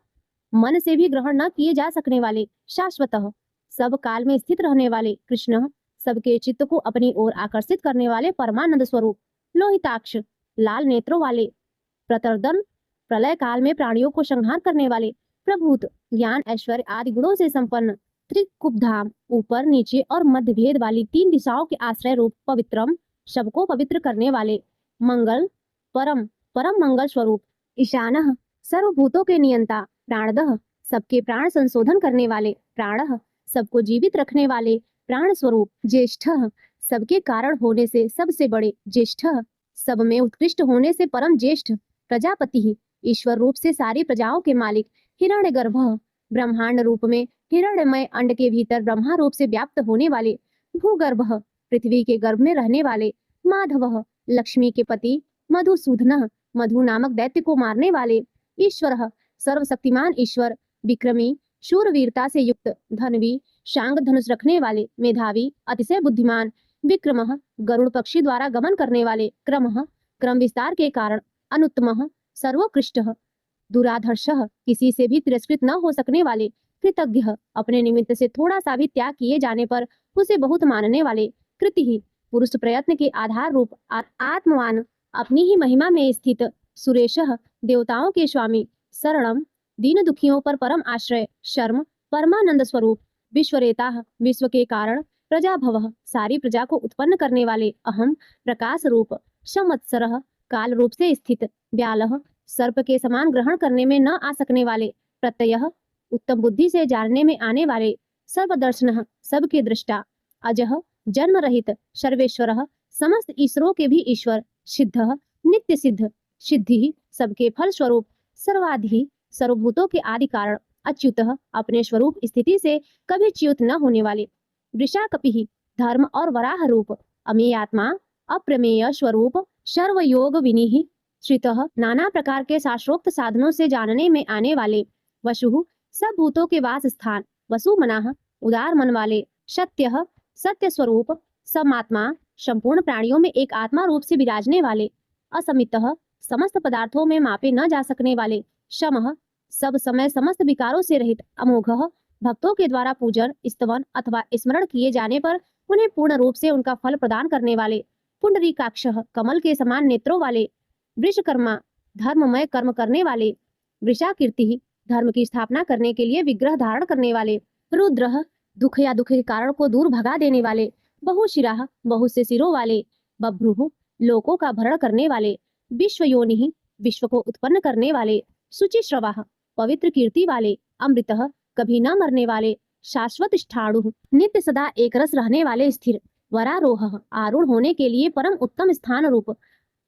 Speaker 2: मन से भी ग्रहण न किए जा सकने वाले, शाश्वतः सब काल में स्थित रहने वाले, कृष्ण सबके चित्त को अपनी ओर आकर्षित करने वाले, परमानंद स्वरूप, लोहिताक्ष लाल नेत्रों वाले, प्रतर्दन प्रलय काल में प्राणियों को संहार करने वाले, प्रभूत ज्ञान ऐश्वर्य आदि गुणों से संपन्न, त्रिकुबधाम ऊपर नीचे और मध्य भेद वाली तीन दिशाओं के आश्रय रूप, पवित्रम सबको पवित्र करने वाले, मंगल परम परम मंगल स्वरूप, ईशानः सर्वभूतों के नियंता, प्राणदः सबके प्राण संशोधन करने वाले, प्राणः सबको जीवित रखने वाले, प्राण स्वरूप, ज्येष्ठः सबके कारण होने से सबसे बड़े, ज्येष्ठः सब में उत्कृष्ट होने से परम ज्येष्ठ, प्रजापति ईश्वर रूप से सारी प्रजाओं के मालिक, हिरण्यगर्भः ब्रह्मांड रूप में हिरण्यमय अंड के भीतर ब्रह्मा रूप से व्याप्त होने वाले, भूगर्भः पृथ्वी के गर्भ में रहने वाले, माधवः लक्ष्मी के पति, मधुसूदनः मधु नामक दैत्य को मारने वाले, ईश्वरः सर्वशक्तिमान ईश्वर, विक्रमी शूरवीरता से युक्त, धनवी शांग धनुष रखने वाले, मेधावी अतिशय बुद्धिमान, विक्रमः गरुड़ पक्षी द्वारा गमन करने वाले, क्रमः क्रम विस्तार के कारण, अनुत्तमः सर्वोत्कृष्टः, दुराधर्षः किसी से भी तिरस्कृत न हो सकने वाले, कृतज्ञ अपने निमित्त से थोड़ा सा भी त्याग किए जाने पर उसे बहुत मानने वाले, कृति पुरुष प्रयत्न के आधार रूप, आत्मवान अपनी ही महिमा में स्थित, सुरेशः देवताओं के स्वामी, शरणम दीन दुखियों पर परम आश्रय, शर्म परमानंद स्वरूप, विश्वरेता विश्व के कारण, प्रजाभवः सारी प्रजा को उत्पन्न करने वाले, अहम प्रकाश रूप, संवत्सरः काल रूप से स्थित, व्यालः सर्प के समान ग्रहण करने में न आ सकने वाले, प्रत्ययः उत्तम बुद्धि से जानने में आने वाले, सर्वदर्शनः सबके दृष्टा, अजः जन्म रहित, सर्वेश्वरः समस्त ईश्वरों के भी ईश्वर, सिद्धः नित्य सिद्ध, सिद्धि सबके फल स्वरूप, सर्वाधि सर्वभूतों के आदि कारण, अच्युतः अपने स्वरूप स्थिति से कभी च्युत न होने वाले, वृषाकपिः धर्म और वराह रूप, अमेयात्मा अप्रमेय स्वरूप, सर्वयोग विनिः श्रितः नाना प्रकार के शास्त्रोक्त साधनों से जानने में आने वाले, वसुः सब भूतों के वास स्थान, वसुमनाः उदार मन वाले, सत्यः सत्य स्वरूप, समात्मा संपूर्ण प्राणियों में एक आत्मा रूप से विराजने वाले, असमितः समस्त पदार्थों में मापे न जा सकने वाले, शमः सब समय समस्त विकारों से रहित, अमोघः भक्तों के द्वारा पूजन स्तवन अथवा स्मरण किए जाने पर उन्हें पूर्ण रूप से उनका फल प्रदान करने वाले, पुंडरीकाक्षः कमल के समान नेत्रों वाले, वृषकर्मा धर्ममय कर्म करने वाले, वृषाकीर्ति धर्म की स्थापना करने के लिए विग्रह धारण करने वाले, रुद्रः दुख या दुख के कारण को दूर भगा देने वाले, बहुशिराः बहुत से सिरों वाले, बभ्रुः लोकों का भरण करने वाले, विश्वयोनिः विश्व को उत्पन्न करने वाले, शुचिश्रवाः पवित्र कीर्ति वाले, अमृतः कभी न मरने वाले, शाश्वत स्थाणुः नित्य सदा एक रस रहने वाले, स्थिर, वरारोहः आरूढ़ होने के लिए परम उत्तम स्थान रूप,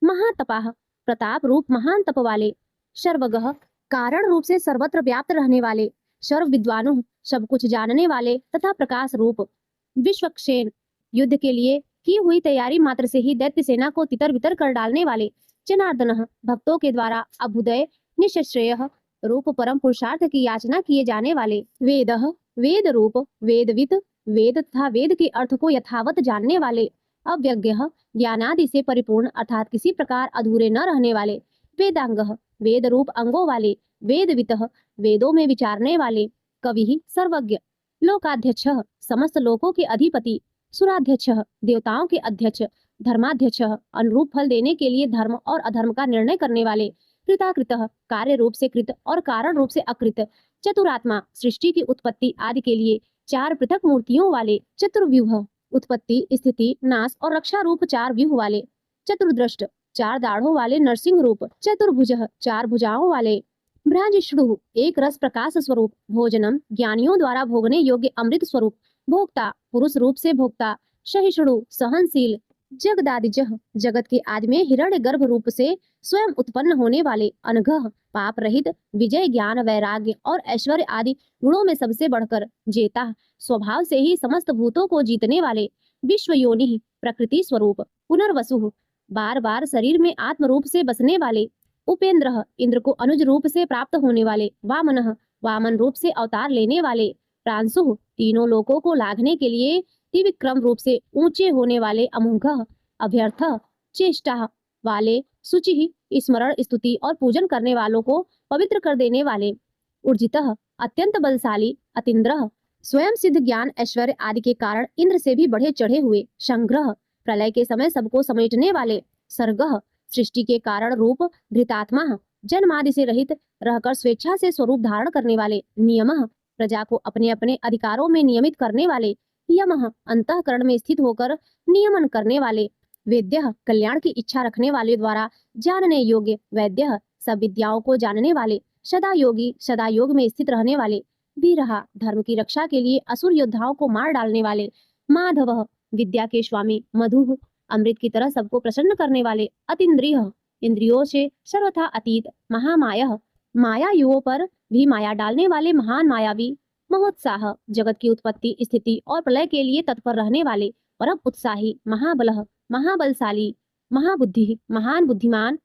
Speaker 2: महातपाः प्रताप रूप महान तप वाले, सर्वगः कारण रूप से सर्वत्र व्याप्त रहने वाले, सर्व विद्वानुः सब कुछ जानने वाले तथा प्रकाश रूप, विश्वक्षेन युद्ध के लिए की हुई तैयारी मात्र से ही दैत्य सेना को तितर बितर कर डालने वाले, जनार्दनः भक्तों के द्वारा अभ्युदय निश्चयः रूप परम पुरुषार्थ की याचना किए जाने वाले, वेदः वेद रूप, वेदविद वेद तथा वेद के अर्थ को यथावत जानने वाले, अव्यज्ञ ज्ञानादि से परिपूर्ण अर्थात किसी प्रकार अधूरे न रहने वाले, वेदांग वेद रूप अंगों वाले, वेदवित वेदों में विचारने वाले, कवि सर्वज्ञ, लोकाध्यक्ष समस्त लोकों के अधिपति, सुराध्यक्ष देवताओं के अध्यक्ष, धर्माध्यक्ष अनुरूप फल देने के लिए धर्म और अधर्म का निर्णय करने वाले, कृताकृत कार्य रूप से कृत और कारण रूप से अकृत, चतुरात्मा सृष्टि की उत्पत्ति आदि के लिए चार पृथक मूर्तियों वाले, चतुर्व्यूह उत्पत्ति स्थिति नाश और रक्षा रूप चार व्यूह वाले, चतुर्दृष्ट चार दाढ़ों वाले नरसिंह रूप, चतुर्भुज चार भुजाओं वाले, बृहजिष्णु एक रस प्रकाश स्वरूप, भोजनम ज्ञानियों द्वारा भोगने योग्य अमृत स्वरूप, भोक्ता पुरुष रूप से भोक्ता, सहिष्णु सहनशील, जगदादिज जगत के आदि में हिरण्य गर्भ रूप से स्वयं उत्पन्न होने वाले, अनघः पाप रहित, विजय ज्ञान वैराग्य और ऐश्वर्य आदि गुणों में सबसे बढ़कर, जेता स्वभाव से ही समस्त भूतों को जीतने वाले, विश्व योनि प्रकृति स्वरूप, पुनर्वसु बार बार शरीर में आत्म रूप से बसने वाले, उपेंद्र इंद्र को अनुज रूप से प्राप्त होने वाले, वामन वामन रूप से अवतार लेने वाले, प्रांशु तीनों लोकों को लाघने के लिए त्रिविक्रम रूप से ऊंचे होने वाले, अमोघ अभ्यर्थ चेष्टा वाले, शुचि स्मरण स्तुति और पूजन करने वालों को पवित्र कर देने वाले, ऊर्जितः अत्यंत बलशाली, अतीन्द्र स्वयं सिद्ध ज्ञान ऐश्वर्य आदि के कारण इंद्र से भी बढ़े चढ़े हुए, संग्रह प्रलय के समय सबको समेटने वाले, सर्गः सृष्टि के कारण रूप, धृतात्मा जन्म आदि से रहित रहकर स्वेच्छा से स्वरूप धारण करने वाले, नियमः प्रजा को अपने अपने अधिकारों में नियमित करने वाले, यमः अंतःकरण में स्थित होकर नियमन करने वाले, वेद्यः कल्याण की इच्छा रखने वाले द्वारा जानने योग्य, वैद्यः सब विद्याओं को जानने वाले, सदा योगी सदा योग में स्थित रहने वाले, वीरः धर्म की रक्षा के लिए असुर योद्धाओं को मार डालने वाले, माधवः विद्या के स्वामी, मधुः अमृत की तरह सबको प्रसन्न करने वाले, अतीन्द्रिय इंद्रियों से सर्वथा अतीत, महामाया मायायुओं पर भी माया डालने वाले, महान मायावी, महोत्साह जगत की उत्पत्ति स्थिति और प्रलय के लिए तत्पर रहने वाले, परम उत्साही, महाबलः महाबलशाली, महाबुद्धि महान बुद्धिमान,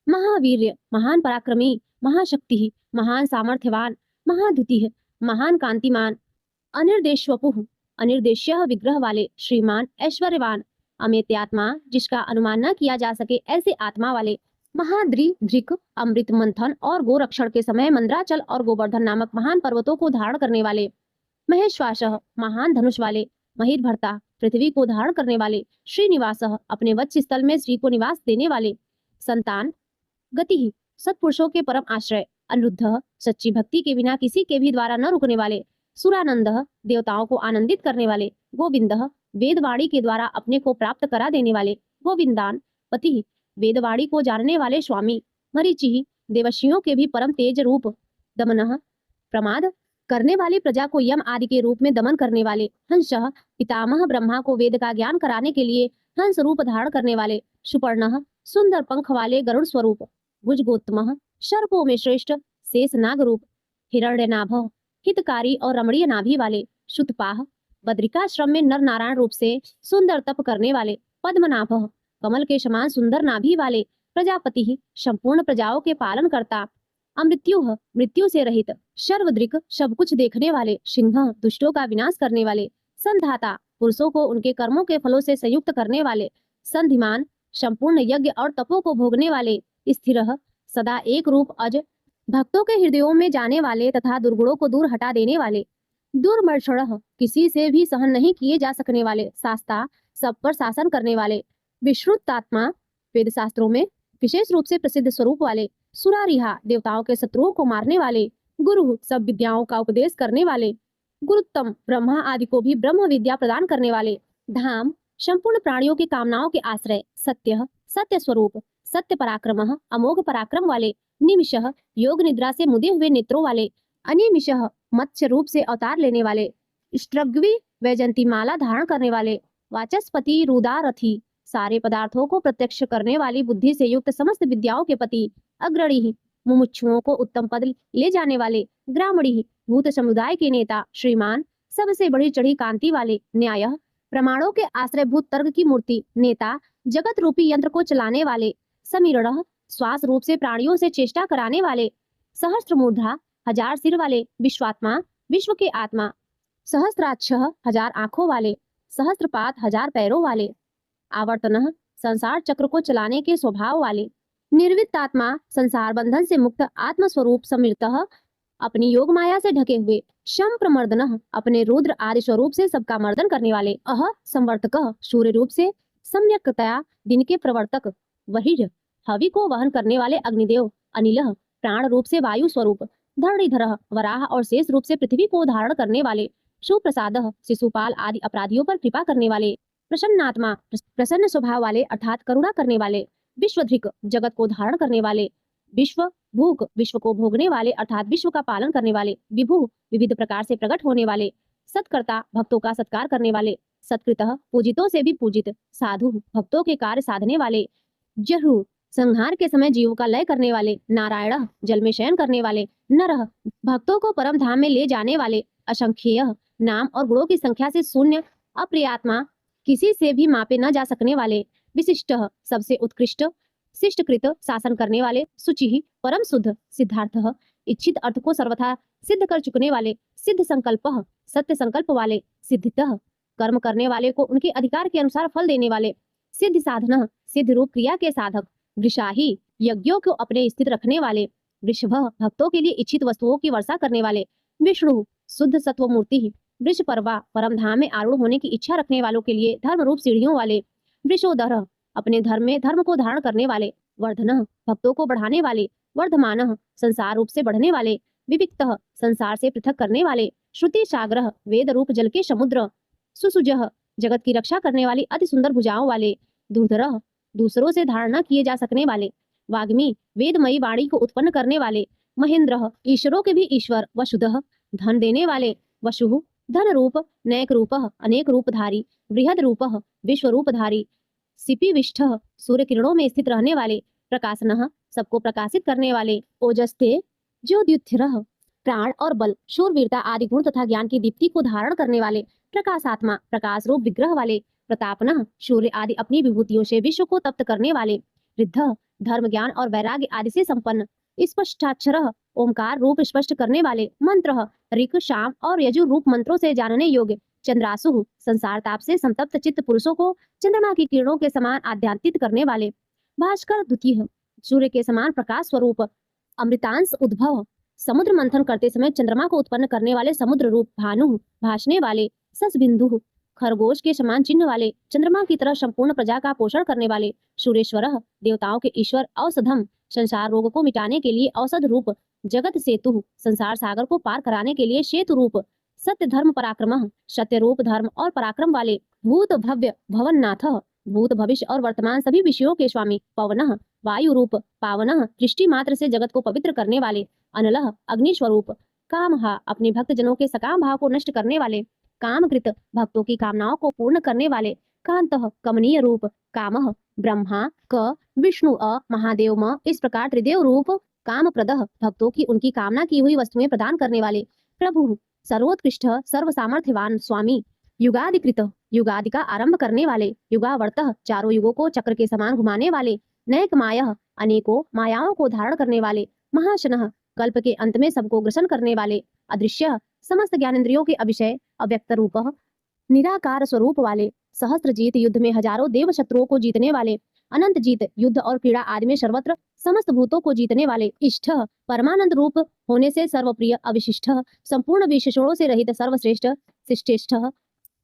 Speaker 2: महावीर्य महान पराक्रमी, महाशक्ति महान सामर्थ्यवान, महाद्युति महान कांतिमान, अनिर्देशवपुः अनिर्देश्य विग्रह वाले, श्रीमान ऐश्वर्यवान, अमेत्यात्मा जिसका अनुमान न किया जा सके ऐसे आत्मा वाले, महाद्रिधृक अमृत मंथन और गोरक्षण के समय मंद्राचल और गोवर्धन नामक महान पर्वतों को धारण करने वाले, महेश्वास महान धनुष वाले, महिर्भर्ता पृथ्वी को धारण करने वाले, श्रीनिवास अपने वत्स स्थल में श्री को निवास देने वाले, संतान गति सत्पुरुषों के परम आश्रय, अनिरुद्ध सच्ची भक्ति के बिना किसी के भी द्वारा न रुकने वाले, सुरानंद देवताओं को आनंदित करने वाले, गोविंद वेदवाणी के द्वारा अपने को प्राप्त करा देने वाले, गोविंदान पति वेदवाणी को जानने वाले स्वामी, मरीचि देवशियों के भी परम तेज रूप, दमनः प्रमाद करने वाली प्रजा को यम आदि के रूप में दमन करने वाले, हंसः पितामह ब्रह्मा को वेद का ज्ञान कराने के लिए हंस रूप धारण करने वाले, सुपर्णः सुंदर पंख वाले गरुड़ स्वरूप, भुजगोत्तमः सर्पों में श्रेष्ठ शेष नाग रूप, हिरण्यनाभ हितकारी और रमणीय नाभि वाले, शुतपाह बद्रिकाश्रम में नर नारायण रूप से सुंदर तप करने वाले, पद्मनाभ कमल के समान सुंदर नाभि वाले, प्रजापति संपूर्ण प्रजाओं के पालन करता, अमृत्युः मृत्यु से रहित, सर्वदृक् सब कुछ देखने वाले, सिंह दुष्टों का विनाश करने वाले, संधाता पुरुषों को उनके कर्मों के फलों से संयुक्त करने वाले, संधिमान संपूर्ण यज्ञ और तपों को भोगने वाले, स्थिरः सदा एक रूप अज भक्तों के हृदयों में जाने वाले तथा दुर्गुणों को दूर हटा देने वाले, दुर्मर्षणः किसी से भी सहन नहीं किए जा सकने वाले, शास्ता सब पर शासन करने वाले, विश्रुतात्मा वेद शास्त्रों में विशेष रूप से प्रसिद्ध स्वरूप वाले, सुरारिहा देवताओं के शत्रुओं को मारने वाले, गुरु सब विद्याओं का उपदेश करने वाले, गुरुत्तम ब्रह्मा आदि को भी ब्रह्म विद्या प्रदान करने वाले, धाम संपूर्ण प्राणियों की कामनाओं के आश्रय, सत्य सत्य स्वरूप, सत्य पराक्रमः अमोघ पराक्रम वाले, निमिषः योग निद्रा से मुदे हुए नेत्रों वाले, अनिमिषः मत्स्य रूप से अवतार लेने वाले, स्त्रग्वी वैजंती माला धारण करने वाले, वाचस्पति रुदारथी सारे पदार्थों को प्रत्यक्ष करने वाली बुद्धि से युक्त समस्त विद्याओं के पति, अग्रणी मुमुक्षुओं को उत्तम पद ले जाने वाले, ग्रामणी भूत समुदाय के नेता, श्रीमान सबसे बढ़ी चढ़ी कांति वाले, न्याय प्रमाणों के आश्रयभूत तर्क की मूर्ति, नेता जगत रूपी यंत्र को चलाने वाले, समीरण श्वास रूप से प्राणियों से चेष्टा कराने वाले, सहस्त्र मूर्धा हजार सिर वाले, विश्वात्मा विश्व के आत्मा, सहस्त्राक्षः 1000 आंखों वाले, सहस्त्रपात 1000 पैरों वाले, आवर्तनः संसार चक्र को चलाने के स्वभाव वाले, निर्वित्तात्मा संसार बंधन से मुक्त आत्मस्वरूप समृतः अपनी योग माया से ढके हुए, शम प्रमर्दनः अपने रुद्र आदि स्वरूप से सबका मर्दन करने वाले, अह संवर्तकः सूर्य रूप से सम्यक्तया दिन के प्रवर्तक, वही हवि को वहन करने वाले अग्निदेव, अनिलः प्राण रूप से वायु स्वरूप, धरणीधरः वराह और शेष रूप से पृथ्वी को धारण करने वाले, सुप्रसादः शिशुपाल आदि अपराधियों पर कृपा करने वाले, प्रसन्नात्मा प्रसन्न स्वभाव वाले अर्थात करुणा करने वाले, विश्वधृक जगत को धारण करने वाले, विश्व भूक विश्व को भोगने वाले अर्थात विश्व का पालन करने वाले, विभु विविध प्रकार से प्रकट होने वाले, सत्कर्ता भक्तों का सत्कार करने वाले, सत्कृतः पूजितों से भी पूजित, साधु भक्तों के कार्य साधने वाले, जहु संहार के समय जीवों का लय करने वाले, नारायण जल में शयन करने वाले, नरः भक्तों को परम धाम में ले जाने वाले, असंख्येय नाम और गुणों की संख्या से शून्य, अप्रियात्मा किसी से भी मापे न जा सकने वाले, विशिष्ट सबसे उत्कृष्ट, शिष्टकृत शासन करने वाले, शुचि परम शुद्ध, सिद्धार्थ इच्छित अर्थ को सर्वथा सिद्ध कर चुकने वाले, सिद्ध संकल्प सत्य संकल्प वाले, सिद्धितः कर्म करने वाले को उनके अधिकार के अनुसार फल देने वाले, सिद्ध साधन सिद्ध रूप क्रिया के साधक, वृषाही यज्ञों को अपने स्थित रखने वाले, वृषभ भक्तों के लिए इच्छित वस्तुओं की वर्षा करने वाले, विष्णु शुद्ध सत्व मूर्ति, वृष पर्वा परम धाम में आरूढ़ होने की इच्छा रखने वालों के लिए धर्म रूप सीढ़ियों वाले, वृषोदर अपने धर्म में धर्म को धारण करने वाले, वर्धन भक्तों को बढ़ाने वाले, वर्धमान संसार रूप से बढ़ने वाले, विविक्त संसार से पृथक करने वाले, श्रुति सागर वेद रूप जल के समुद्र, सुसुजह जगत की रक्षा करने वाली अति सुंदर भुजाओं वाले, दूरधर दूसरों से धारण न किए जा सकने वाले, वाग्मी वेदमयी वाणी को उत्पन्न करने वाले, महेंद्र ईश्वरों के भी ईश्वर, वसुधः धन देने वाले, वसु धन रूप नैक रूप अनेक रूपधारी, बृहद रूप विश्व रूपधारी, सिपिविष्ठ सूर्य किरणों में स्थित रहने वाले, प्रकाशनः सबको प्रकाशित करने वाले, ओजस्ते ज्योतिर्थ प्राण और बल शूरवीरता आदि गुण तथा ज्ञान की दीप्ति को धारण करने वाले, प्रकाशात्मा प्रकाश रूप विग्रह वाले, प्रतापनः सूर्य आदि अपनी विभूतियों से विश्व को तप्त करने वाले, रिद्ध धर्म ज्ञान और वैराग्य आदि से संपन्न, स्पष्टाक्षर ओमकार रूप स्पष्ट करने वाले, मंत्र ऋक शाम और यजुर रूप मंत्रों से जानने योग्य, चंद्रासु संसार ताप से संतप्त चित्त पुरुषों को चंद्रमा की किरणों के समान आध्यात्मित करने वाले, भास्कर द्वितीय सूर्य के समान प्रकाश स्वरूप, अमृतांश उद्भव समुद्र मंथन करते समय चंद्रमा को उत्पन्न करने वाले, समुद्र रूप भानु भाषने वाले, सस बिंदु खरगोश के समान चिन्ह वाले, चंद्रमा की तरह संपूर्ण प्रजा का पोषण करने वाले, सूर्येश्वर देवताओं के ईश्वर, औषधम संसार रोग को मिटाने के लिए औषध रूप, जगत सेतु संसार सागर को पार कराने के लिए सेतु रूप, सत्य धर्म पराक्रम सत्य रूप धर्म और पराक्रम वाले, भूत भव्य भवननाथ भूत भविष्य और वर्तमान सभी विषयों के स्वामी, पवनः वायु रूप पावनः दृष्टि मात्र से जगत को पवित्र करने वाले, अनलः अग्नि स्वरूप, कामः अपने भक्त जनों के सकाम भाव को नष्ट करने वाले, कामकृत भक्तों की कामनाओं को पूर्ण करने वाले, कांतः कमनीय रूप, कामः ब्रह्मा क विष्णु अ महादेव म इस प्रकार त्रिदेव रूप, काम प्रदः भक्तों की उनकी कामना की हुई वस्तुएं प्रदान करने वाले, प्रभु सर्वोत्कृष्ट सर्व सामर्थ्यवान स्वामी, युगादिकृत युगादि का आरंभ करने वाले, युगावर्तः चारों युगों को चक्र के समान घुमाने वाले, नैक मायः अनेकों मायाओं को धारण करने वाले, महाशनः कल्प के अंत में सबको ग्रसन करने वाले, अदृश्य समस्त ज्ञानेंद्रियों के अभिषय, अव्यक्त रूपः निराकार स्वरूप वाले, सहस्त्र जीत युद्ध में हजारों देव शत्रुओं को जीतने वाले, अनंत जीत युद्ध और क्रीड़ा आदि में सर्वत्र समस्त भूतों को जीतने वाले, इष्ट परमानंद रूप होने से सर्वप्रिय, अविशिष्ट संपूर्ण विशेषणों से रहित सर्वश्रेष्ठ, शिष्टेष्ठ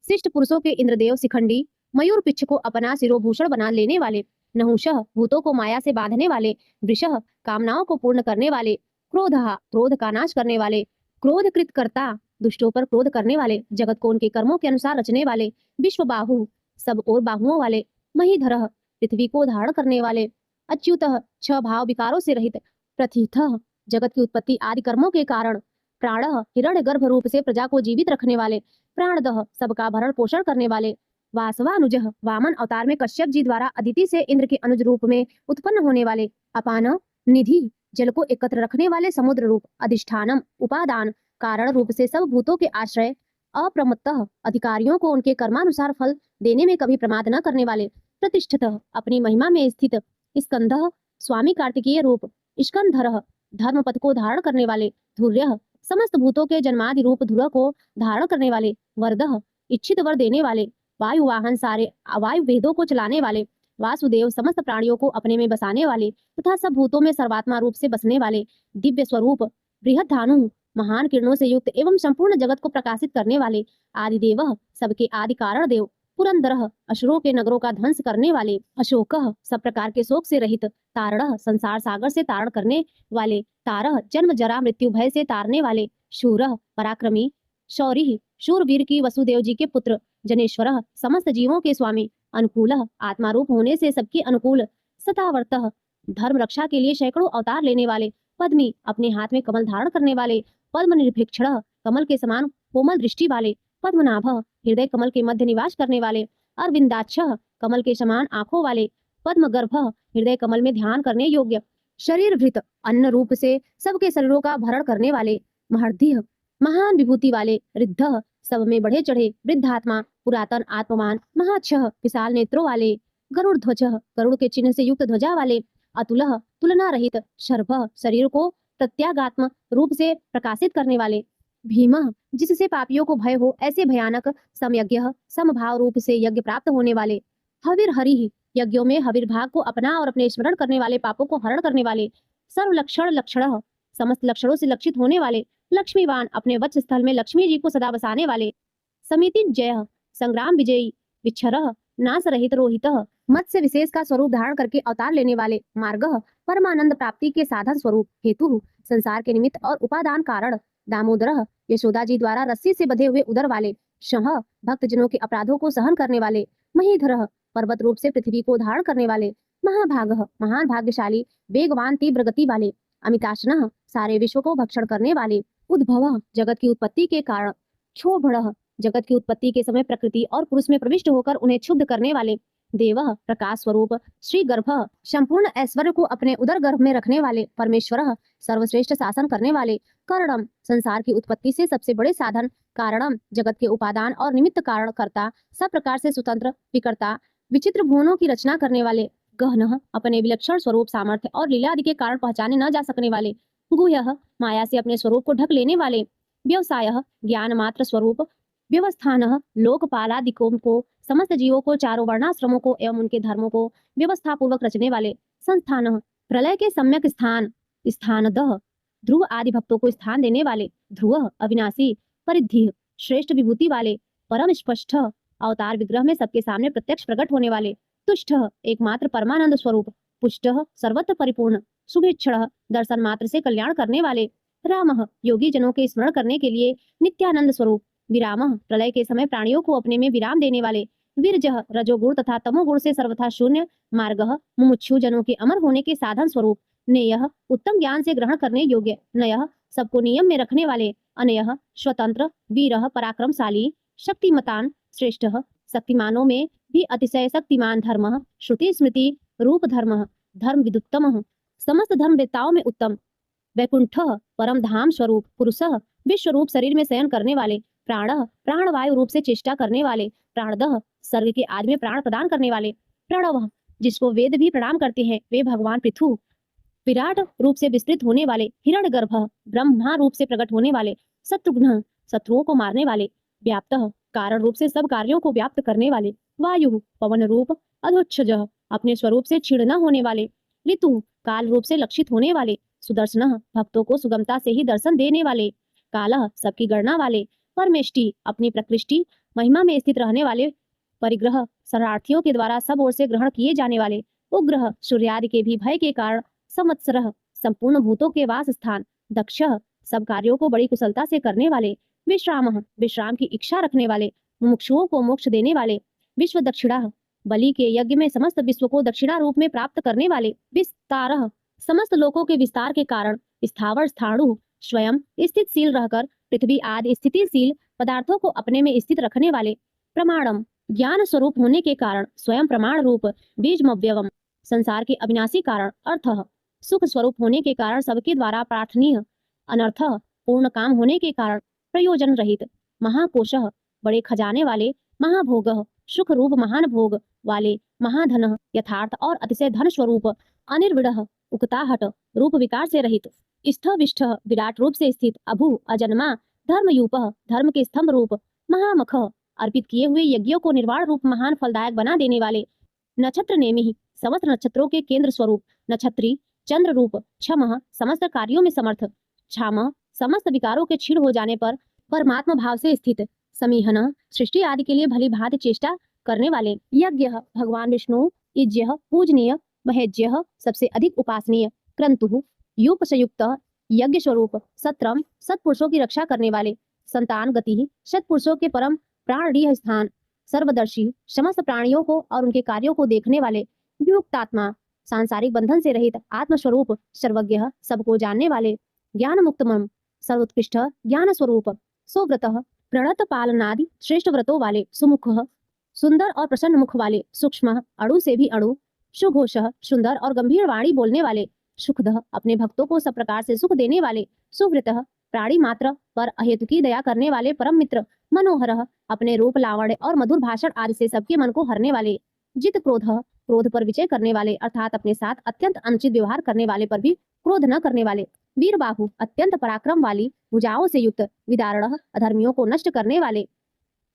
Speaker 2: शिष्ट पुरुषों के इंद्रदेव शिखंडी, मयूर पिच्छ को अपना शिरोभूषण बना लेने वाले, नहुषः भूतों को माया से बांधने वाले, वृषः कामनाओं को पूर्ण करने वाले, क्रोधः क्रोध का नाश करने वाले, क्रोधकृत कर्ता दुष्टों पर क्रोध करने वाले, जगत को उनके कर्मों के अनुसार रचने वाले, विश्व बाहु सब और बाहुओं वाले, महीधरः पृथ्वी को धारण करने वाले, अच्युतः छह भाव विकारों से रहित, प्रथितः जगत की उत्पत्ति आदि कर्मों के कारण, प्राणः हिरण्य गर्भ रूप से प्रजा को जीवित रखने वाले, प्राणदः सबका भरण पोषण करने वाले, वासवानुजः वामन अवतार में कश्यप जी द्वारा अदिति से इंद्र के अनुज रूप में उत्पन्न होने वाले, अपान निधि जल को एकत्र रखने वाले समुद्र रूप, अधिष्ठानम उपादान कारण रूप से सब भूतों के आश्रय, अप्रमत्तः अधिकारियों को उनके कर्मानुसार फल देने में कभी प्रमाद न करने वाले, प्रतिष्ठितः अपनी महिमा में स्थित, स्कंदः स्वामी कार्तिकीय रूप, स्कंधरः धर्म पथ को धारण करने वाले, धुर्यः समस्त भूतों के जन्मादि रूप ध्रुव को धारण करने वाले, वरदह इच्छित वर देने वाले, वायु वाहन सारे वायु वेदों को चलाने वाले, वासुदेव समस्त प्राणियों को अपने में बसाने वाले तथा सब भूतों में सर्वात्मा रूप से बसने वाले, दिव्य स्वरूप बृहद धानु महान किरणों से युक्त एवं संपूर्ण जगत को प्रकाशित करने वाले, आदिदेव सबके आदि कारण देव, पुरंदर असुरों के नगरों का ध्वंस करने वाले, अशोक सब प्रकार के शोक से रहित, तारण संसार सागर से तारण करने वाले, तारह जन्म जरा मृत्यु भय से तारने वाले, शूर पराक्रमी, शौरी शूरवीर की वसुदेव जी के पुत्र, जनेश्वर समस्त जीवों के स्वामी, अनुकूल आत्मा रूप होने से सबके अनुकूल, सतावर्त धर्म रक्षा के लिए सैकड़ों अवतार लेने वाले, पद्मी अपने हाथ में कमल धारण करने वाले, पद्म निर्भिक्षण कमल के समान कोमल दृष्टि वाले, पद्मनाभ हृदय कमल के मध्य निवास करने वाले, अरविंदाक्ष कमल के समान आंखों वाले, पद्म गर्भ हृदय कमल में ध्यान करने योग्य, शरीर भृत अन्न रूप से सबके शरीरों का भरण करने वाले, महर्धिह महान विभूति वाले, रिद्ध सब में बढ़े चढ़े, वृद्धात्मा पुरातन आत्मवान, महाक्षः विशाल नेत्रों वाले, गरुड़ ध्वज गरुड़ के चिन्ह से युक्त ध्वजा वाले, अतुलः तुलना रहित, शर्भ शरीर को प्रत्यागात्म रूप से प्रकाशित करने वाले, भीम जिससे पापियों को भय हो ऐसे भयानक, समयज्ञ समभाव रूप से यज्ञ प्राप्त होने वाले, हविर हरि यज्ञों में हविर भाग को अपना और अपने स्मरण करने वाले, पापों को हरण करने वाले, सर्व लक्षण लक्षण समस्त लक्षणों से लक्षित होने वाले, लक्ष्मीवान अपने वत्स स्थल में लक्ष्मी जी को सदा बसाने वाले, समिति जय संग्राम विजयी, विच्छरह नाश रहित रोहित मत्स्य विशेष का स्वरूप धारण करके अवतार लेने वाले, मार्ग परमानंद प्राप्ति के साधन स्वरूप, हेतु संसार के निमित्त और उपादान कारण, दामोदर यशोदा जी द्वारा रस्सी से बंधे हुए उदर वाले, शह भक्त जनों के अपराधों को सहन करने वाले, महीधर पर्वत रूप से पृथ्वी को धारण करने वाले, महाभाग महान भाग्यशाली वेगवान तीव्र गति वाले, अमिताशनः सारे विश्व को भक्षण करने वाले, उद्भव जगत की उत्पत्ति के कारण, क्षोभण जगत की उत्पत्ति के समय प्रकृति और पुरुष में प्रविष्ट होकर उन्हें क्षुब्ध करने वाले, देव प्रकाश स्वरूप, श्री गर्भ संपूर्ण ऐश्वर्य को अपने उदर गर्भ में रखने वाले, परमेश्वर सर्वश्रेष्ठ शासन करने वाले, करणम संसार की उत्पत्ति से सबसे बड़े साधन, कारणम जगत के उपादान और निमित्त कारण करता, सब प्रकार से स्वतंत्र विकर्ता, विचित्र भुवनों की रचना करने वाले, गहन अपने विलक्षण स्वरूप सामर्थ्य और लीला आदि के कारण पहचाने न जा सकने वाले, गुह्य माया से अपने स्वरूप को ढक लेने वाले, व्यवसाय ज्ञान मात्र स्वरूप, व्यवस्थान लोकपालादिकों को समस्त जीवों को चारों वर्णाश्रमों को एवं उनके धर्मों को व्यवस्था पूर्वक रचने वाले, संस्थान प्रलय के सम्यक स्थान, स्थानदः ध्रुव आदि भक्तों को स्थान देने वाले, ध्रुव अविनाशी परिधि श्रेष्ठ विभूति वाले, परम स्पष्ट अवतार विग्रह में सबके सामने प्रत्यक्ष प्रकट होने वाले, तुष्ट एकमात्र परमानंद स्वरूप, पुष्ट सर्वत्र परिपूर्ण, शुभेच्छण दर्शन मात्र से कल्याण करने वाले, राम योगी जनों के स्मरण करने के लिए नित्यानंद स्वरूप, विराम प्रलय के समय प्राणियों को अपने में विराम देने वाले, वीरजह रजोगुण तथा तमोगुण से सर्वथा शून्य, मार्ग मुमुक्षु जनों के अमर होने के साधन स्वरूप, नेयः उत्तम ज्ञान से ग्रहण करने योग्य, नयः सबको नियम में रखने वाले, अनयः स्वतंत्र, वीरः पराक्रमशाली, शक्तिमतान श्रेष्ठ शक्तिमानों में भी अतिशय शक्तिमान, धर्म श्रुति स्मृति रूप धर्म, धर्म विदुत्तम समस्त धर्म वेत्ताओं में उत्तम, वैकुंठ परम धाम स्वरूप, पुरुष विश्व रूप शरीर में शयन करने वाले, प्राण प्राण वायु रूप से चेष्टा करने वाले, प्राणदः सर्ग के आदि में प्राण प्रदान करने वाले, प्रणव जिसको वेद भी प्रणाम करते हैं वे भगवान पृथु, विराट रूप से विस्तृत होने वाले, हिरण्यगर्भ ब्रह्मा रूप से प्रकट होने वाले, शत्रुघ्न शत्रुओं को मारने वाले, व्याप्त कारण रूप से सब कार्यों को व्याप्त करने वाले, वायु पवन रूप, अधोक्षज अपने स्वरूप से क्षीण न होने वाले, ऋतु काल रूप से लक्षित होने वाले, सुदर्शन भक्तों को सुगमता से ही दर्शन देने वाले, काल सबकी गणना वाले, परमेष्टि अपनी प्रकृष्टि महिमा में स्थित रहने वाले, परिग्रह शरणार्थियों के द्वारा सब ओर से ग्रहण किए जाने वाले, उग्रह सूर्यादि के भी भय के कारण, संवत्सरः संपूर्ण भूतों के वास स्थान, दक्ष सब कार्यों को बड़ी कुशलता से करने वाले, विश्राम विश्राम की इच्छा रखने वाले, मुमुक्षुओं को मोक्ष देने वाले, विश्व दक्षिणा बलि के यज्ञ में समस्त विश्व को दक्षिणा रूप में प्राप्त करने वाले, विस्तारः समस्त लोकों के विस्तार के कारण, स्थावर स्थाणु स्वयं स्थितशील रहकर पृथ्वी आदि स्थितिशील पदार्थों को अपने में स्थित रखने वाले, प्रमाणम ज्ञान स्वरूप होने के कारण स्वयं प्रमाण रूप, बीजमव्यवम संसार के अविनाशी कारण, अर्थ सुख स्वरूप होने के कारण सबके द्वारा प्रार्थनीय, अनर्थ पूर्ण काम होने के कारण प्रयोजन रहित, महाकोश बड़े खजाने वाले, महाभोग सुख रूप महान भोग वाले, महाधन यथार्थ और अतिशय धन स्वरूप, अनिर्विड़ उकताहट रूप विकार से रहित, स्थविष्ठ विराट रूप से स्थित अभु अजन्मा धर्मयूप धर्म के स्तंभ रूप महामख अर्पित किए हुए यज्ञों को निर्वाण रूप महान फलदायक बना देने वाले नक्षत्र नेमि समस्त नक्षत्रों के केंद्र स्वरूप नक्षत्री चंद्र रूप क्षम समस्त कार्यों में समर्थ क्षाम समस्त विकारों के क्षीण हो जाने पर परमात्मा भाव से स्थित समीहन सृष्टि आदि के लिए भली भांति चेष्टा करने वाले यज्ञ भगवान विष्णु इज्य पूजनीय महेज्य सबसे अधिक उपासनीय क्रंतु युपसयुक्त यज्ञ स्वरूप सत्रम सत्पुरुषों की रक्षा करने वाले संतान गति सत्पुरुषों के परम प्राणीय स्थान सर्वदर्शी समस्त प्राणियों को और उनके कार्यों को देखने वाले युक्तात्मा सांसारिक बंधन से रहित आत्मस्वरूप सर्वज्ञ सबको जानने वाले ज्ञान मुक्तमम सर्वोत्कृष्ट ज्ञान स्वरूप सुव्रत प्रणत पालनादि श्रेष्ठ व्रतों वाले सुमुख सुंदर और प्रसन्न मुख वाले सूक्ष्म अणु से भी अणु सुघोष सुंदर और गंभीर वाणी बोलने वाले सुखद अपने भक्तों को सब प्रकार से सुख देने वाले सुवृत प्राणी मात्र पर अहेतु की दया करने वाले परम मित्र मनोहर अपने रूप लावण्य और मधुर भाषण आदि से सबके मन को हरने वाले जित क्रोध क्रोध पर विजय करने वाले अर्थात अपने साथ अत्यंत अनुचित व्यवहार करने वाले पर भी क्रोध न करने वाले वीर बाहु अत्यंत पराक्रम वाली भुजाओं से युक्त विदारण अधर्मियों को नष्ट करने वाले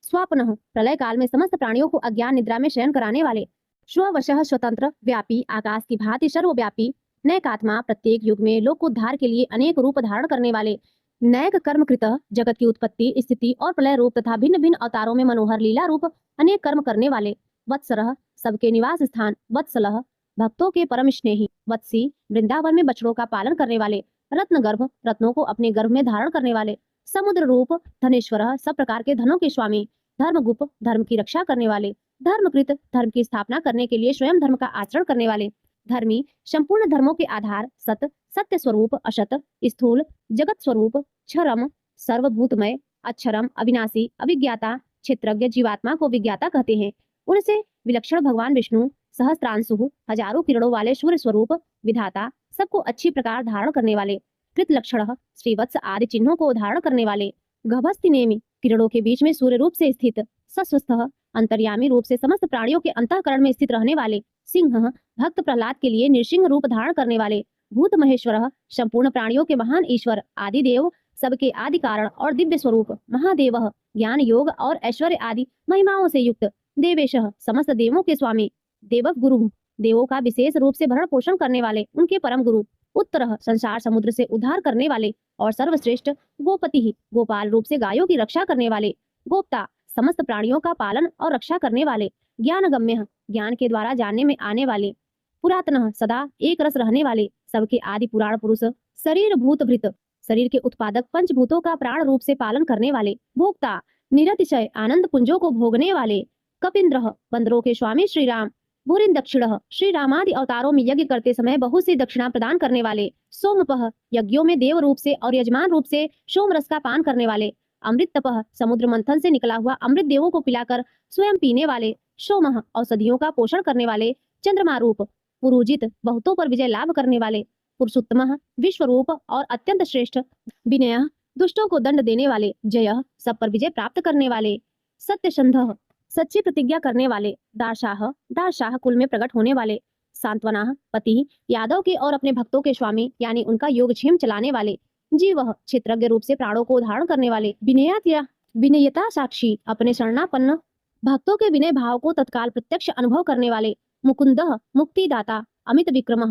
Speaker 2: स्वापन प्रलय काल में समस्त प्राणियों को अज्ञान निद्रा में शयन कराने वाले स्ववशः स्वतंत्र व्यापी आकाश की भांति सर्वव्यापी नैकात्मा प्रत्येक युग में लोक उद्धार के लिए अनेक रूप धारण करने वाले नैक कर्मकृत जगत की उत्पत्ति स्थिति और प्रलय रूप तथा भिन्न भिन्न अवतारों में मनोहर लीला रूप अनेक कर्म करने वाले वत्सरः सबके निवास स्थान वत्सलः भक्तों के परम स्नेही वत्सी वृंदावन में बछड़ों का पालन करने वाले रत्न गर्भ रत्नों को अपने गर्भ में धारण करने वाले समुद्र रूप धनेश्वर सब प्रकार के धनों के स्वामी धर्मगुप्त धर्म की रक्षा करने वाले धर्मकृत धर्म की स्थापना करने के लिए स्वयं धर्म का आचरण करने वाले धर्मी संपूर्ण धर्मों के आधार सत सत्य स्वरूप अशत स्थूल जगत स्वरूप क्षरम सर्वभूतमय अक्षरम अविनाशी अभिज्ञाता क्षेत्रज्ञ जीवात्मा को विज्ञाता कहते हैं। उनसे विलक्षण भगवान विष्णु सहस्त्रांशु हजारों किरणों वाले सूर्य स्वरूप विधाता सबको अच्छी प्रकार धारण करने वाले कृत लक्षण श्रीवत्स आदि चिन्हों को धारण करने वाले गभस्ति नेमि किरणों के बीच में सूर्य रूप से स्थित सस्वस्थ अंतर्यामी रूप से समस्त प्राणियों के अंतःकरण में स्थित रहने वाले सिंह भक्त प्रहलाद के लिए नृसिंह रूप धारण करने वाले भूत महेश्वर संपूर्ण प्राणियों के महान ईश्वर आदि देव सबके आदि कारण और दिव्य स्वरूप महादेव ज्ञान योग और ऐश्वर्य आदि महिमाओं से युक्त देवेश समस्त देवों के स्वामी देवक गुरु देवों का विशेष रूप से भरण पोषण करने वाले उनके परम गुरु उत्तर संसार समुद्र से उद्धार करने वाले और सर्वश्रेष्ठ गोपति गोपाल रूप से गायों की रक्षा करने वाले गोप्ता समस्त प्राणियों का पालन और रक्षा करने वाले ज्ञान गम्य ज्ञान के द्वारा जानने में आने वाले पुरातन सदा एक रस रहने वाले सबके आदि पुराण पुरुष शरीर भूत भृत शरीर के उत्पादक पंचभूतों का प्राण रूप से पालन करने वाले भोक्ता निरतिशय आनंद पुंजों को भोगने वाले कपिंद्र बंदरों के स्वामी श्री राम भूरिन दक्षिण श्री रामादि अवतारों में यज्ञ करते समय बहुत सी दक्षिणा प्रदान करने वाले सोमपह यज्ञों में देव रूप से और यजमान रूप से सोम रस का पान करने वाले अमृत तपह समुद्र मंथन से निकला हुआ अमृत देवों को पिलाकर स्वयं पीने वाले सोमह औषधियों का पोषण करने वाले चंद्रमा रूप पुरुजित बहुतों पर विजय लाभ करने वाले पुरुषोत्तम विश्व रूप और अत्यंत श्रेष्ठ विनय दुष्टों को दंड देने वाले जय सब पर विजय प्राप्त करने वाले सत्यसंध सच्ची प्रतिज्ञा करने वाले दारशाह कुल में प्रकट होने वाले सांत्वना पति यादव के और अपने भक्तों के स्वामी यानी उनका योगक्षेम चलाने वाले जीव क्षेत्रज्ञ रूप से प्राणों को धारण करने वाले विनयता साक्षी अपने शरणापन्न भक्तों के विनय भाव को तत्काल प्रत्यक्ष अनुभव करने वाले मुकुंद मुक्तिदाता अमित विक्रम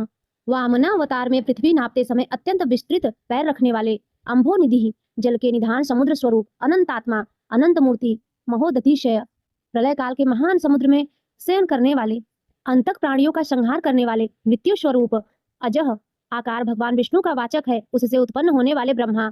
Speaker 2: वामनावतार में पृथ्वी नापते समय अत्यंत विस्तृत पैर रखने वाले अम्भो निधि जल के निधान समुद्र स्वरूप अनंतात्मा अनंत मूर्ति महोदधिशय प्रलय काल के महान समुद्र में शयन करने वाले अंतक प्राणियों का संहार करने वाले मृत्यु स्वरूप अजह आकार भगवान विष्णु का वाचक है उससे उत्पन्न होने वाले ब्रह्मा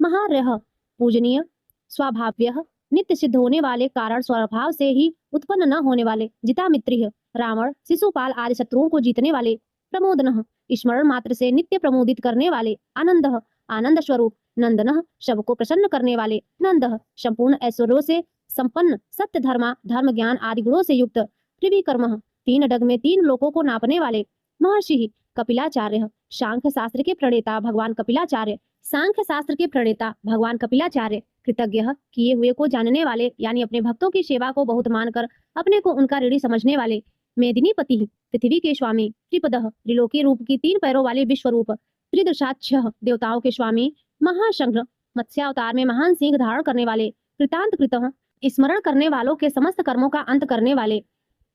Speaker 2: महारह पूजनीय स्वाभाव्य नित्य सिद्ध होने वाले कारण स्वभाव से ही उत्पन्न न होने वाले जितामित्रिय रावण शिशुपाल आदि शत्रुओं को जीतने वाले प्रमोदन स्मरण मात्र से नित्य प्रमोदित करने वाले आनंद आनंद स्वरूप नंदन सबको प्रसन्न करने वाले नंद संपूर्ण ऐश्वर्यों से संपन्न सत्य धर्म ज्ञान आदि गुणों से युक्त त्रिविक्रम तीन डग में तीन लोकों को नापने वाले महर्षि कपिलाचार्य सांख्य शास्त्र के प्रणेता भगवान कपिलाचार्य कृतज्ञ किए हुए को जानने वाले यानी अपने भक्तों की सेवा को बहुत मानकर अपने को उनका ऋणी समझने वाले मेदिनीपति पृथ्वी के स्वामी त्रिपद त्रिलोकी रूप की तीन पैरों वाले विश्व रूप त्रिदशात 6 देवताओं के स्वामी, महाशंकर, मत्स्यावतार में महान सिंह धारण करने वाले, कृतांत कृतः, स्मरण करने वालों के समस्त कर्मों का अंत करने वाले,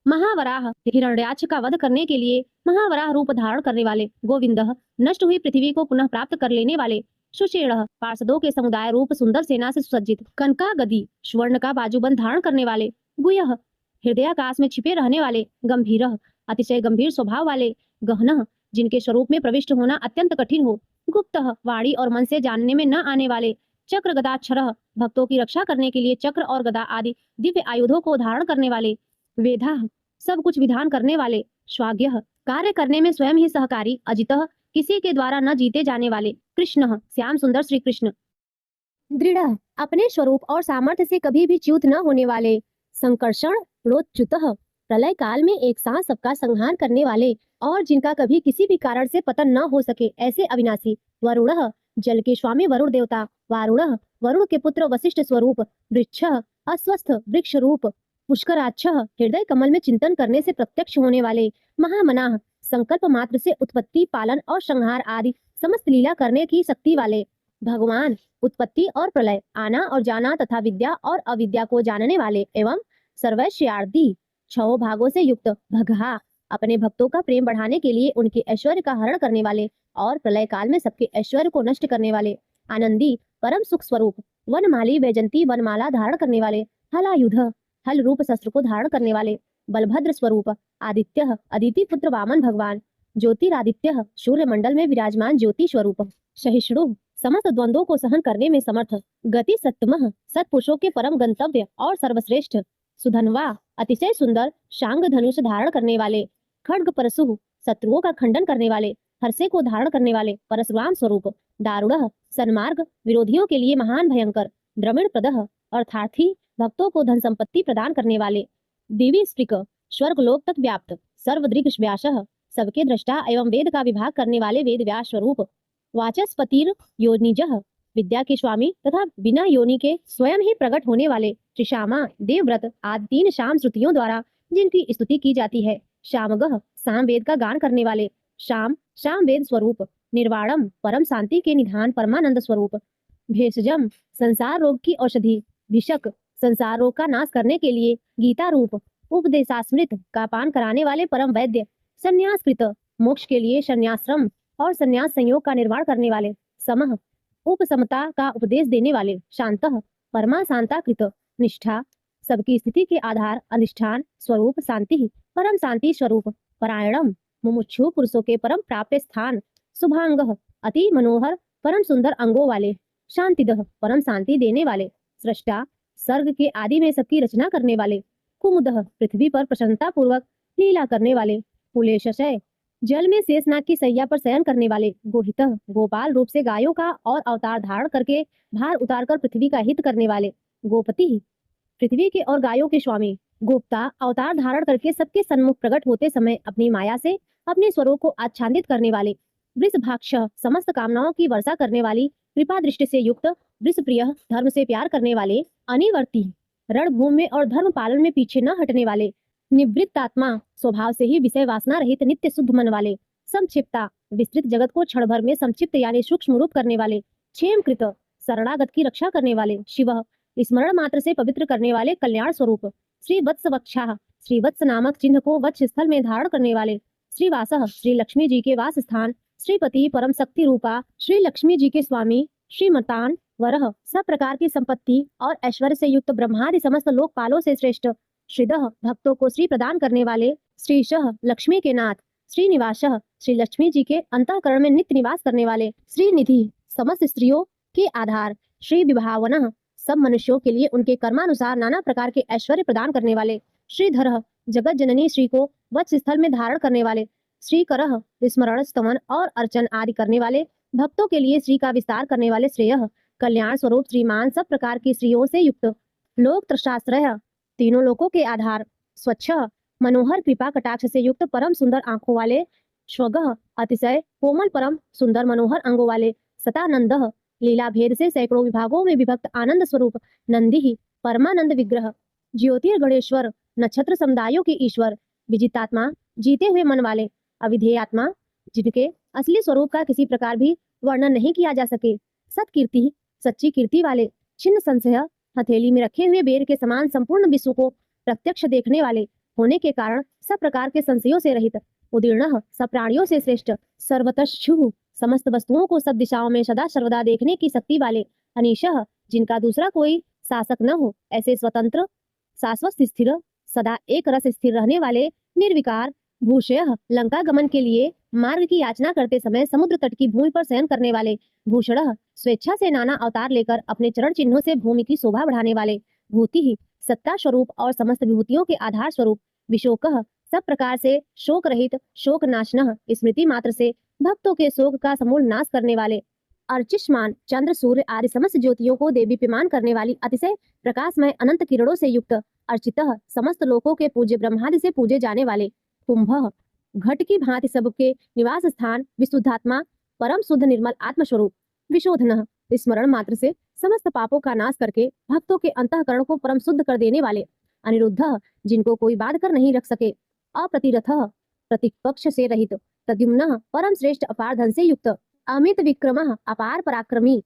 Speaker 2: महावराह, हिरण्याक्ष का वध करने के लिए महावराह रूप धारण करने वाले, गोविंदः, नष्ट हुई पृथ्वी को पुनः प्राप्त कर लेने वाले, सुषेणः, पार्षदों के समुदाय रूप सुंदर सेना से सुसज्जित, कनकागदी, स्वर्ण का बाजूबंद धारण करने वाले, गुह्यः, हृदयाकाश में छिपे रहने वाले, गंभीरः, अतिशय गंभीर स्वभाव वाले, गहनः, जिनके स्वरूप में प्रविष्ट होना अत्यंत कठिन हो, गुप्तः, वाणी और मन से जानने में न आने वाले, चक्र गदाक्षरः, भक्तों की रक्षा करने के लिए चक्र और गदा आदि दिव्य आयुधों को धारण करने वाले, वेधा, सब कुछ विधान करने वाले, स्वाज्ञः, कार्य करने में स्वयं ही सहकारी, अजितः, किसी के द्वारा न जीते जाने वाले, कृष्ण, श्याम सुंदर श्री कृष्ण, दृढ़, अपने स्वरूप और सामर्थ्य से कभी भी च्युत न होने वाले, संकर्षण, रोच्युतः, प्रलय काल में एक साथ सबका संहार करने वाले और जिनका कभी किसी भी कारण से पतन न हो सके, ऐसे अविनाशी, वरुणः, जल के स्वामी वरुण देवता, वारुणः, वरुण के पुत्र वशिष्ठ स्वरूप, वृक्षः, अस्वस्थ वृक्ष रूप, पुष्कराक्षः, हृदय कमल में चिंतन करने से प्रत्यक्ष होने वाले, महामनाः, संकल्प मात्र से उत्पत्ति, पालन और संहार आदि समस्त लीला करने की शक्ति वाले, भगवान, उत्पत्ति और प्रलय, आना और जाना तथा विद्या और अविद्या को जानने वाले एवं सर्वैश्वर्यादि 6 भागों से युक्त, भगहा, अपने भक्तों का प्रेम बढ़ाने के लिए उनके ऐश्वर्य का हरण करने वाले और प्रलय काल में सबके ऐश्वर्य को नष्ट करने वाले, आनंदी, परम सुख स्वरूप, वनमाली वैजंती वनमाला धारण करने वाले, हलायुध, हल रूप शस्त्र को धारण करने वाले, बलभद्र स्वरूप, आदित्य, अदिति पुत्र वामन भगवान, ज्योतिरादित्य, सूर्य मंडल में विराजमान ज्योति स्वरूप, सहिष्णु, समस्त द्वंद्वों को सहन करने में समर्थ, गति सत्तमः, सत्पुरुषों के परम गंतव्य और सर्वश्रेष्ठ, सुधनवा, अतिशय सुंदर, शांग धनुष धारण करने वाले, खड्ग परशु, शत्रुओं का खंडन करने वाले, हर्षे को धारण करने वाले, परशुराम स्वरूप, दारुणः, सन्मार्ग, विरोधियों के लिए महान भयंकर, द्रविण प्रदः, अर्थार्थी, भक्तों को धन संपत्ति प्रदान करने वाले, दिव्य स्त्रिक, स्वर्ग लोक तक व्याप्त, सर्वदृक् व्यासः, सबके दृष्टा एवं वेद का विभाग करने वाले वेद व्यास स्वरूप, वाचस्पतिर योनिजः, विद्या के स्वामी तथा बिना योनि के स्वयं ही प्रकट होने वाले, त्रिशामा, देवव्रत आदि 3 शाम श्रुतियों द्वारा जिनकी स्तुति की जाती है, शामगः, साम वेद का गान करने वाले, शाम, शाम वेद स्वरूप, निर्वाणम, परम शांति के निधान परमानंद स्वरूप, भेषजम, संसार रोग की औषधि, भिषक, संसार रोग का नाश करने के लिए गीता रूप, उपदेशास्मृत का पान कराने वाले परम वैद्य, संन्यासकृत, मोक्ष के लिए संन्याश्रम और संन्यास संयोग का निर्माण करने वाले, समः, उपसमता का उपदेश देने वाले, शांतः, परमा शांता कृत, निष्ठा, सबकी स्थिति के आधार, अधिष्ठान स्वरूप, शांति, परम शांति स्वरूप, परायणम, मुमुक्षु पुरुषों के परम प्राप्य स्थान, शुभांगः, अति मनोहर परम सुंदर अंगों वाले, शांतिदः, परम शांति देने वाले, सृष्टा, सर्ग के आदि में सबकी रचना करने वाले, कुमुदः, पृथ्वी पर प्रसन्नता पूर्वक लीला करने वाले, कुलेशय, जल में शेषनाग की सैया पर शयन करने वाले, गोहितः, गोपाल रूप से गायों का और अवतार धारण करके भार उतारकर पृथ्वी का हित करने वाले, गोपति, पृथ्वी के और गायों के स्वामी, गोप्ता, अवतार धारण करके सबके सन्मुख प्रकट होते समय अपनी माया से अपने स्वरूप को आच्छादित करने वाले, वृषभाक्ष, समस्त कामनाओं की वर्षा करने वाली, कृपा दृष्टि से युक्त, वृषप्रिय, धर्म से प्यार करने वाले, अनिवर्ती, रणभूमि में और धर्म पालन में पीछे न हटने वाले, निवृत्त आत्मा, स्वभाव से ही विषय वासना रहित नित्य शुद्ध मन वाले, संक्षिप्ता, विस्तृत जगत को क्षण भर में संक्षिप्त यानी सूक्ष्म रूप करने वाले, क्षेमकृत, शरणागत की रक्षा करने वाले, शिव, स्मरण मात्र से पवित्र करने वाले, कल्याण स्वरूप, श्री वत्स वक्षा, श्री वत्स नामक चिन्ह को वत्स स्थल में धारण करने वाले, श्रीवासः, श्री लक्ष्मी जी के वास स्थान, श्रीपति, परम शक्ति रूपा, श्री लक्ष्मी जी के स्वामी, श्रीमतान, वरह, सब प्रकार की संपत्ति और ऐश्वर्य से युक्त, ब्रह्मादि समस्त लोकपालों से श्रेष्ठ, श्रीदः, भक्तों को श्री प्रदान करने वाले, श्रीशः, लक्ष्मी के नाथ, श्रीनिवासः, श्री लक्ष्मी जी के अंतःकरण में नित्य निवास करने वाले, श्रीनिधि, समस्त स्त्रियों के आधार, श्री विभावनः, सब मनुष्यों के लिए उनके कर्मानुसार नाना प्रकार के ऐश्वर्य प्रदान करने वाले, श्रीधरः, जगत जननी श्री को वत्स स्थल में धारण करने वाले, श्रीकरः, स्मरण स्तमन और अर्चन आदि करने वाले, भक्तों के लिए श्री का विस्तार करने वाले, श्रेयः, कल्याण स्वरूप, श्रीमान, सब प्रकार की स्त्रियों से युक्त, लोक त्रशाश्रय, तीनों लोकों के आधार, स्वच्छ, मनोहर कृपा कटाक्ष से युक्त, परम सुंदर आंखों वाले, श्वगः, अतिशय कोमल परम सुंदर मनोहर अंगों वाले, सतानंदः, लीला भेद से सैकड़ों विभागों में विभक्त आनंद स्वरूप, नंदी, परमानंद विग्रह, ज्योतिर्गणेश्वर, नक्षत्र समुदायों के ईश्वर, विजितात्मा, जीते हुए मन वाले, अविधेयात्मा, जिनके असली स्वरूप का किसी प्रकार भी वर्णन नहीं किया जा सके। सत्कीर्ति, सच्ची कीर्ति वाले, छिन्न संशय, हथेली में रखे हुए बेर के समान संपूर्ण विश्व को प्रत्यक्ष देखने वाले होने के कारण सब प्रकार के संशयों से रहित, उदीर्ण, सब प्राणियों से श्रेष्ठ, सर्वतश्चु, समस्त वस्तुओं को सब दिशाओं में सदा सर्वदा देखने की शक्ति वाले, अनीशः, जिनका दूसरा कोई शासक न हो, ऐसे स्वतंत्र, शाश्वत स्थिर, सदा एक रस स्थिर रहने वाले, निर्विकार, भूषय, लंका गमन के लिए मार्ग की याचना करते समय समुद्र तट की भूमि पर शयन करने वाले, भूषण, स्वेच्छा से नाना अवतार लेकर अपने चरण चिन्हों से भूमि की शोभा बढ़ाने वाले, भूति, सत्ता स्वरूप और समस्त विभूतियों के आधार स्वरूप, विशोक, सब प्रकार से शोक रहित, शोक नाशनः, स्मृति मात्र से भक्तों के शोक का समूल नाश करने वाले, अर्चिष्मान, चंद्र सूर्य आदि समस्त ज्योतियों को देदीप्यमान करने वाली, अतिशय प्रकाशमय अनंत किरणों से युक्त, अर्चितः, समस्त लोकों के पूज्य ब्रह्मादि से पूजे जाने वाले, कुंभ, घट की भांति सबके निवास स्थान, विशुद्धात्मा, परम शुद्ध निर्मल आत्मस्वरूप, विशोधनः, स्मरण मात्र से समस्त पापों का नाश करके भक्तों के अंतःकरण को परम शुद्ध कर देने वाले, अनिरुद्ध, जिनको कोई बाध कर नहीं रख सके, अप्रतिरथः, प्रतिपक्ष से रहित, प्रद्युम्नः, परम श्रेष्ठ अपार धन से युक्त, अमित विक्रमः, अपार पराक्रमी,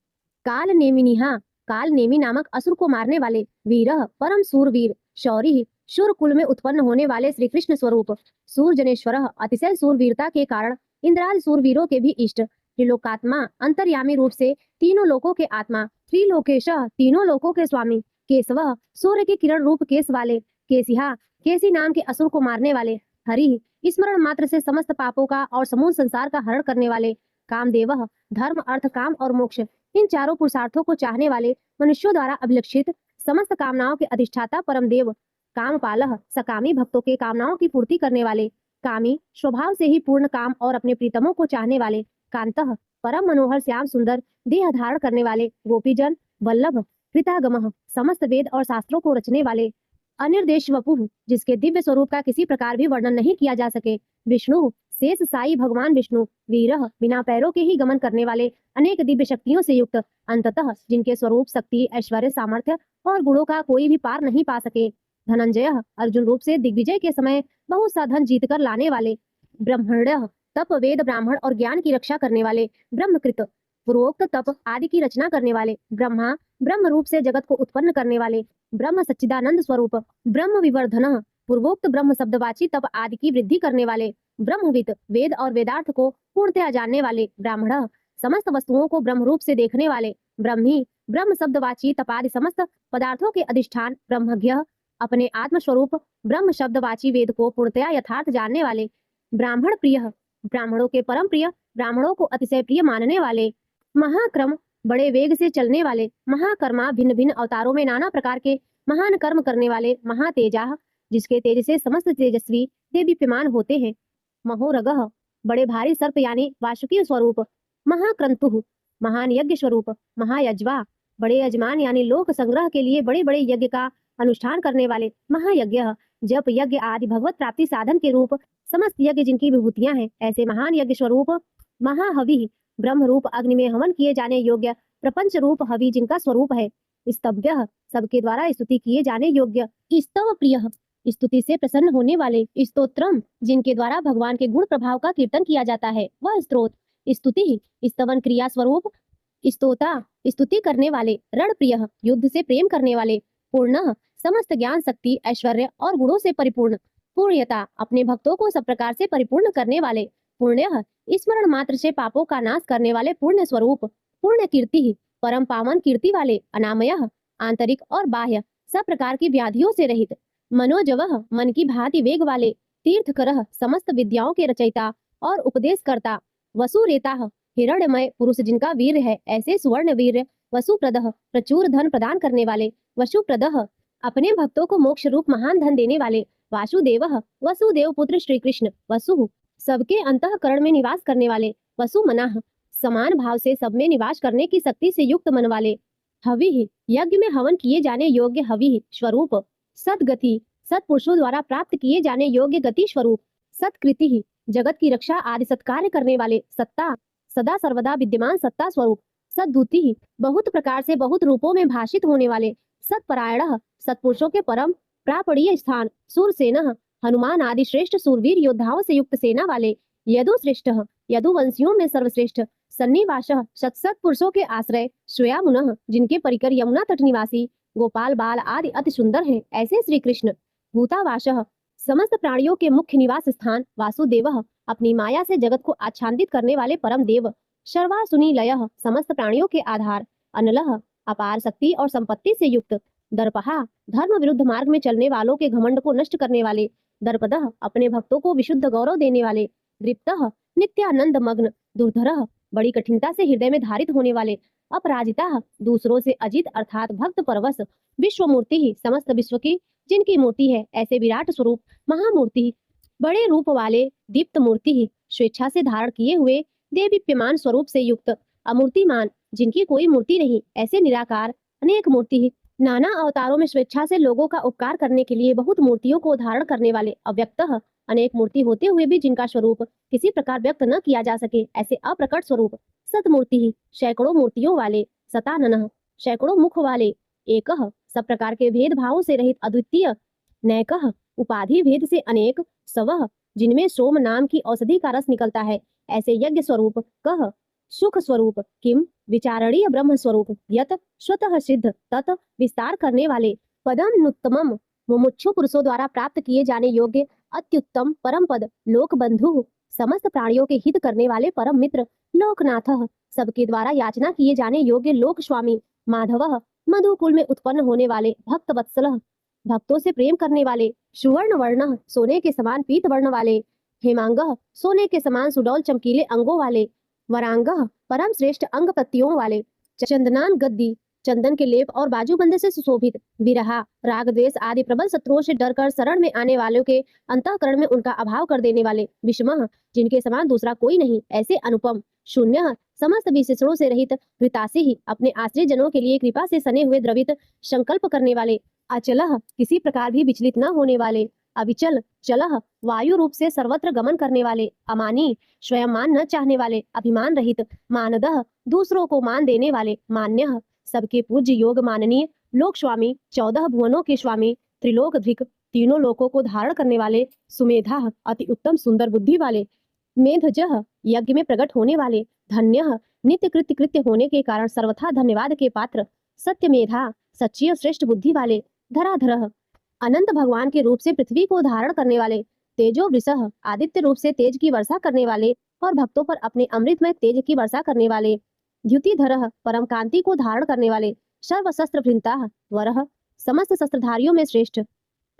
Speaker 2: काल नेमिनिहा, काल नेमी नामक असुर को मारने वाले, वीरः, परम सूरवीर, शौरी, शूर कुल में उत्पन्न होने वाले श्री कृष्ण स्वरूप, सूरजनेश्वरः, अतिशय सूरवीरता के कारण इंद्रादि सूरवीरों के भी इष्ट, त्रिलोकात्मा, अंतर्यामी रूप से तीनों लोकों के आत्मा, त्रिलोकेशः, तीनों लोकों के स्वामी, केशवः, सूर्य की किरण रूप केश वाले, केसिहा, केसी नाम के असुर को मारने वाले, हरि, स्मरण मात्र से समस्त पापों का और समूल संसार का हरण करने वाले, कामदेवः, धर्म अर्थ काम और मोक्ष इन चारों पुरुषार्थों को चाहने वाले, मनुष्यों द्वारा अभिलक्षित समस्त कामनाओं के अधिष्ठाता परम देव, कामपालः, सकामी भक्तों के कामनाओं की पूर्ति करने वाले, कामी, स्वभाव से ही पूर्ण काम और अपने प्रीतमों को चाहने वाले, कांतः, परम मनोहर श्याम सुंदर देह धारण करने वाले, गोपीजन, वल्लभ, कृतागमः, समस्त वेद और शास्त्रों को रचने वाले, अनिर्देश वपुः, जिसके दिव्य स्वरूप का किसी प्रकार भी वर्णन नहीं किया जा सके, विष्णु, शेष साई भगवान विष्णु, वीरः, बिना पैरों के ही गमन करने वाले, अनेक दिव्य शक्तियों से युक्त, अंततः, जिनके स्वरूप शक्ति, ऐश्वर्य, सामर्थ्य और गुणों का कोई भी पार नहीं पा सके, धनंजय, अर्जुन रूप से दिग्विजय के समय बहुत सा धन जीतकर लाने वाले, ब्रह्मण्य, तप, वेद, ब्राह्मण और ज्ञान की रक्षा करने वाले, ब्रह्मकृत, पूर्वोक्त तप आदि की रचना करने वाले, ब्रह्मा, ब्रह्म रूप से जगत को उत्पन्न करने वाले, ब्रह्म सच्चिदानंद स्वरूप, ब्रह्म विवर्धन, पूर्वोक्त ब्रह्म शब्दवाची तप आदि की वृद्धि करने वाले, ब्रह्मविद, वेद और वेदार्थ को पूर्णतया जानने वाले, ब्राह्मण, समस्त वस्तुओं को ब्रह्म रूप से देखने वाले, ब्रह्मी, ब्रह्म शब्दवाची तपादि समस्त पदार्थों के अधिष्ठान, ब्रह्मज्ञ, अपने आत्म स्वरूप ब्रह्म शब्दवाची वेद को पूर्णतया यथार्थ जानने वाले, ब्राह्मण प्रिय, ब्राह्मणों के परम प्रिय, ब्राह्मणों को अतिशय प्रिय मानने वाले, महाक्रम, बड़े वेग से चलने वाले, महाकर्मा, भिन्न भिन्न अवतारों में नाना प्रकार के महान कर्म करने वाले, महातेजा, जिसके तेज से समस्त तेजस्वी देदीप्यमान होते हैं, महोरगः, बड़े भारी सर्प यानी वासुकी स्वरूप, महाक्रंतुः, महान यज्ञ स्वरूप, महायज्वा, बड़े यजमान यानी लोक संग्रह के लिए बड़े बड़े यज्ञ का अनुष्ठान करने वाले, महायज्ञ, जप यज्ञ आदि भगवत प्राप्ति साधन के रूप समस्त यज्ञ जिनकी विभूतियां हैं, ऐसे महान यज्ञ स्वरूप, महाहवि, ब्रह्म रूप अग्नि में हवन किए जाने योग्य प्रपंच रूप हवि जिनका स्वरूप है, स्तव्य, सबके द्वारा स्तुति किए जाने योग्य, स्तव प्रिय, स्तुति से प्रसन्न होने वाले, स्तोत्रम, जिनके द्वारा भगवान के गुण प्रभाव का कीर्तन किया जाता है, वह स्त्रोत, स्तुति, स्तवन क्रिया स्वरूप, स्तोता, स्तुति करने वाले, रण प्रिय, युद्ध से प्रेम करने वाले, पूर्ण, समस्त ज्ञान शक्ति ऐश्वर्य और गुणों से परिपूर्ण, पूर्णयता, अपने भक्तों को सब प्रकार से परिपूर्ण करने वाले, पुण्य, स्मरण मात्र से पापों का नाश करने वाले पुण्य स्वरूप, पूर्ण कीर्ति, परम पावन कीर्ति वाले, अनामय, आंतरिक और बाह्य सब प्रकार की व्याधियों से रहित, मनोजवः, मन की भांति वेग वाले, तीर्थकरः, समस्त विद्याओं के रचयिता और उपदेशकर्ता, वसुरेता, हिरण्यमय पुरुष जिनका वीर है, ऐसे सुवर्ण वीर, वसुप्रदः, प्रचुर धन प्रदान करने वाले, वसुप्रदः, अपने भक्तों को मोक्ष रूप महान धन देने वाले, वासुदेवः, वसुदेव पुत्र श्री कृष्ण, वसु, सबके अंतःकरण में निवास करने वाले, वसुमनाः, समान भाव से सब में निवास करने की शक्ति से युक्त मन वाले, हविः, यज्ञ में हवन किए जाने योग्य हविः स्वरूप, सद्गति, सत्पुरुषों द्वारा प्राप्त किए जाने योग्य गति स्वरूप, सत्कृति, जगत की रक्षा आदि सत्कार्य करने वाले, सत्ता, सदा सर्वदा विद्यमान सत्ता स्वरूप, सद्दूति, बहुत प्रकार से बहुत रूपों में भाषित होने वाले, सत्परायणः, सत्पुरुषों के परम प्रापणीय स्थान, सूरसेनः, हनुमान आदि श्रेष्ठ सूरवीर योद्धाओं से युक्त सेना वाले, यदुश्रेष्ठः, यदुवंशियों में सर्वश्रेष्ठ सन्निवासः सत्सत पुरुषों के आश्रय श्रेया मुनः जिनके परिकर यमुना तट निवासी गोपाल बाल आदि अति सुंदर हैं, ऐसे श्री कृष्ण भूतावासः समस्त प्राणियों के मुख्य निवास स्थान वासुदेवः अपनी माया से जगत को आच्छादित करने वाले परम देव सर्वासुनी लयः समस्त प्राणियों के आधार अनलः अपार शक्ति और संपत्ति से युक्त दर्पहा धर्म विरुद्ध मार्ग में चलने वालों के घमंड को नष्ट करने वाले दर्पदः अपने भक्तों को विशुद्ध गौरव देने वाले दृप्तः नित्यानंद मग्न दुर्धरः बड़ी कठिनता से हृदय में धारित होने वाले अपराजिता दूसरों से अजित अर्थात भक्त परवश विश्व मूर्ति ही समस्त विश्व की जिनकी मूर्ति है, ऐसे विराट स्वरूप महामूर्ति बड़े रूप वाले दीप्त मूर्ति ही स्वेच्छा से धारण किए हुए देदीप्यमान स्वरूप से युक्त अमूर्तिमान जिनकी कोई मूर्ति नहीं, ऐसे निराकार अनेक मूर्ति ही नाना अवतारों में स्वेच्छा से लोगों का उपकार करने के लिए बहुत मूर्तियों को धारण करने वाले अव्यक्तः अनेक मूर्ति होते हुए भी जिनका स्वरूप किसी प्रकार व्यक्त न किया जा सके, ऐसे अप्रकट स्वरूप सतमूर्ति ही सैकड़ों मूर्तियों वाले सताननः सैकड़ों मुख वाले एकः सब प्रकार के भेदभावों से रहित अद्वितीय नैकः उपाधि भेद से अनेक सवः जिनमें सोम नाम की औषधि का रस निकलता है, ऐसे यज्ञ स्वरूप कह सुख स्वरूप किम विचारणीय ब्रह्म स्वरूप यत स्वतः सिद्ध तत् विस्तार करने वाले पदम नुत्तमम मुमुक्षु पुरुषों द्वारा प्राप्त किए जाने योग्य अत्युत्तम परम पद लोक बंधु समस्त प्राणियों के हित करने वाले परम मित्र लोकनाथः सबके द्वारा याचना किए जाने योग्य लोक स्वामी माधवः मधुकुल में उत्पन्न होने वाले भक्त वत्सलः भक्तों से प्रेम करने वाले सुवर्ण वर्णः सोने के समान पीत वर्ण वाले हेमांगः सोने के समान सुडौल चमकीले अंगों वाले वरांगः परम श्रेष्ठ अंग प्रत्ययों वाले चंदनान गद्दी चंदन के लेप और बाजूबंद से सुशोभित विरहा राग द्वेष आदि प्रबल शत्रुओं से डरकर शरण में आने वालों के अंतःकरण में उनका अभाव कर देने वाले विषमः जिनके समान दूसरा कोई नहीं, ऐसे अनुपम शून्य समस्त विशेषणों से रहित हृतासी ही अपने आश्रित जनों के लिए कृपा से सने हुए द्रवित संकल्प करने वाले अचलः किसी प्रकार भी विचलित न होने वाले अविचल चलः वायु रूप से सर्वत्र गमन करने वाले अमानी स्वयं मान न चाहने वाले अभिमान रहित मानदः दूसरों को मान देने वाले मान्यः सबके पूज्य योग माननीय लोक स्वामी 14 भुवनों के स्वामी त्रिलोक धिक तीनों लोकों को धारण करने वाले सुमेधा अति उत्तम सुंदर बुद्धि वाले मेधजः यज्ञ में प्रकट होने वाले धन्यः नित्य कृत्य कृत्य होने के कारण सर्वथा धन्यवाद के पात्र सत्यमेधा सच्ची श्रेष्ठ बुद्धि वाले धराधरः अनंत भगवान के रूप से पृथ्वी को धारण करने वाले तेजो वृषः आदित्य रूप से तेज की वर्षा करने वाले और भक्तों पर अपने अमृतमय तेज की वर्षा करने वाले द्युतिधरः परम कांति को धारण करने वाले सर्व शस्त्र भृंताः वरः समस्त शस्त्रधारियों में श्रेष्ठ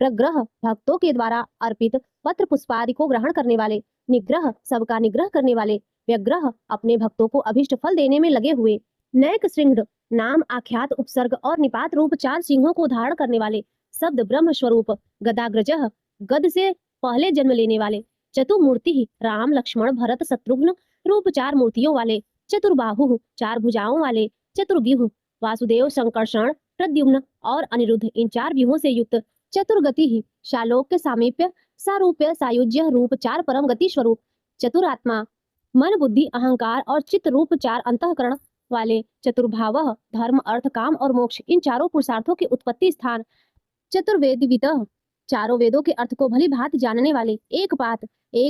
Speaker 2: प्रग्रह भक्तों के द्वारा अर्पित पत्र पुष्पादि को ग्रहण करने वाले निग्रह सबका निग्रह करने वाले व्यग्रह अपने भक्तों को अभिष्ट फल देने में लगे हुए नैक श्रृंग नाम आख्यात उपसर्ग और निपात रूप 4 सिंहों को धारण करने वाले शब्द ब्रह्म स्वरूप गदाग्रजः गद से पहले जन्म लेने वाले चतुर्मूर्ति राम लक्ष्मण भरत शत्रुघ्न रूप 4 मूर्तियों वाले चतुर्बाहु 4 भुजाओं वाले चतुर्व्यूह वासुदेव संकर्षण प्रद्युम्न और अनिरुद्ध इन 4 व्यूहों से युक्त चतुर्गति ही शालोक्य सामीप्य सारूप्य सायुज्य रूप 4 परम गति स्वरूप चतुरात्मा मन बुद्धि अहंकार और चित्त रूप 4 अंतःकरण वाले चतुर्भाव धर्म अर्थ काम और मोक्ष इन चारों पुरुषार्थों के उत्पत्ति स्थान चतुर्वेदिवितः चारों वेदों के अर्थ को भली भांति जानने वाले एक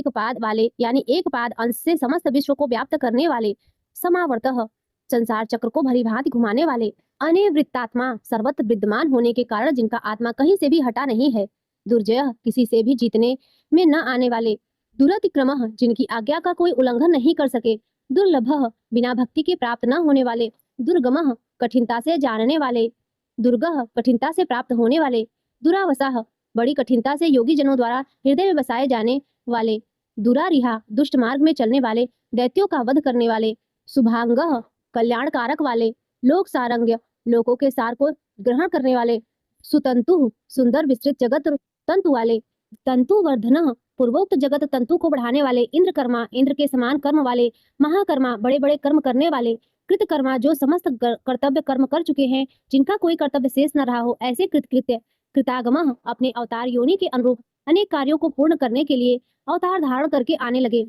Speaker 2: पाद वाले यानी एक पाद अंश से समस्त विश्व को व्याप्त करने वाले समावर्तः संसार चक्र को भली भांति घुमाने वाले अनिवृत्तात्मा सर्वत्र विद्यमान होने के कारण जिनका आत्मा कहीं से भी हटा नहीं है दुर्जय किसी से भी जीतने में न आने वाले दुरतिक्रमः जिनकी आज्ञा का कोई उल्लंघन नहीं कर सके दुर्लभः बिना भक्ति के प्राप्त न होने वाले दुर्गमः कठिनता से जानने वाले दुर्गः कठिनता से प्राप्त होने वाले दुरावसाः बड़ी कठिनता से योगी जनों द्वारा हृदय में बसाए जाने वाले दुरारिहा दुष्ट मार्ग में चलने वाले दैत्यों का वध करने वाले शुभांगः कल्याणकारक वाले लोक सारंग्य लोकों के सार को ग्रहण करने वाले सुतंतु सुंदर विस्तृत जगत तंतु वाले तंतु वर्धन पूर्वोक्त जगत तंतु को बढ़ाने वाले इंद्रकर्मा इंद्र के समान कर्म वाले महाकर्मा बड़े बड़े कर्म करने वाले कृतकर्मा जो समस्त कर्तव्य कर्म कर चुके हैं जिनका कोई कर्तव्य शेष न रहा हो ऐसे कृतकृत्य कृतागमः अपने अवतार योनि के अनुरूप अनेक कार्यों को पूर्ण करने के लिए अवतार धारण करके आने लगे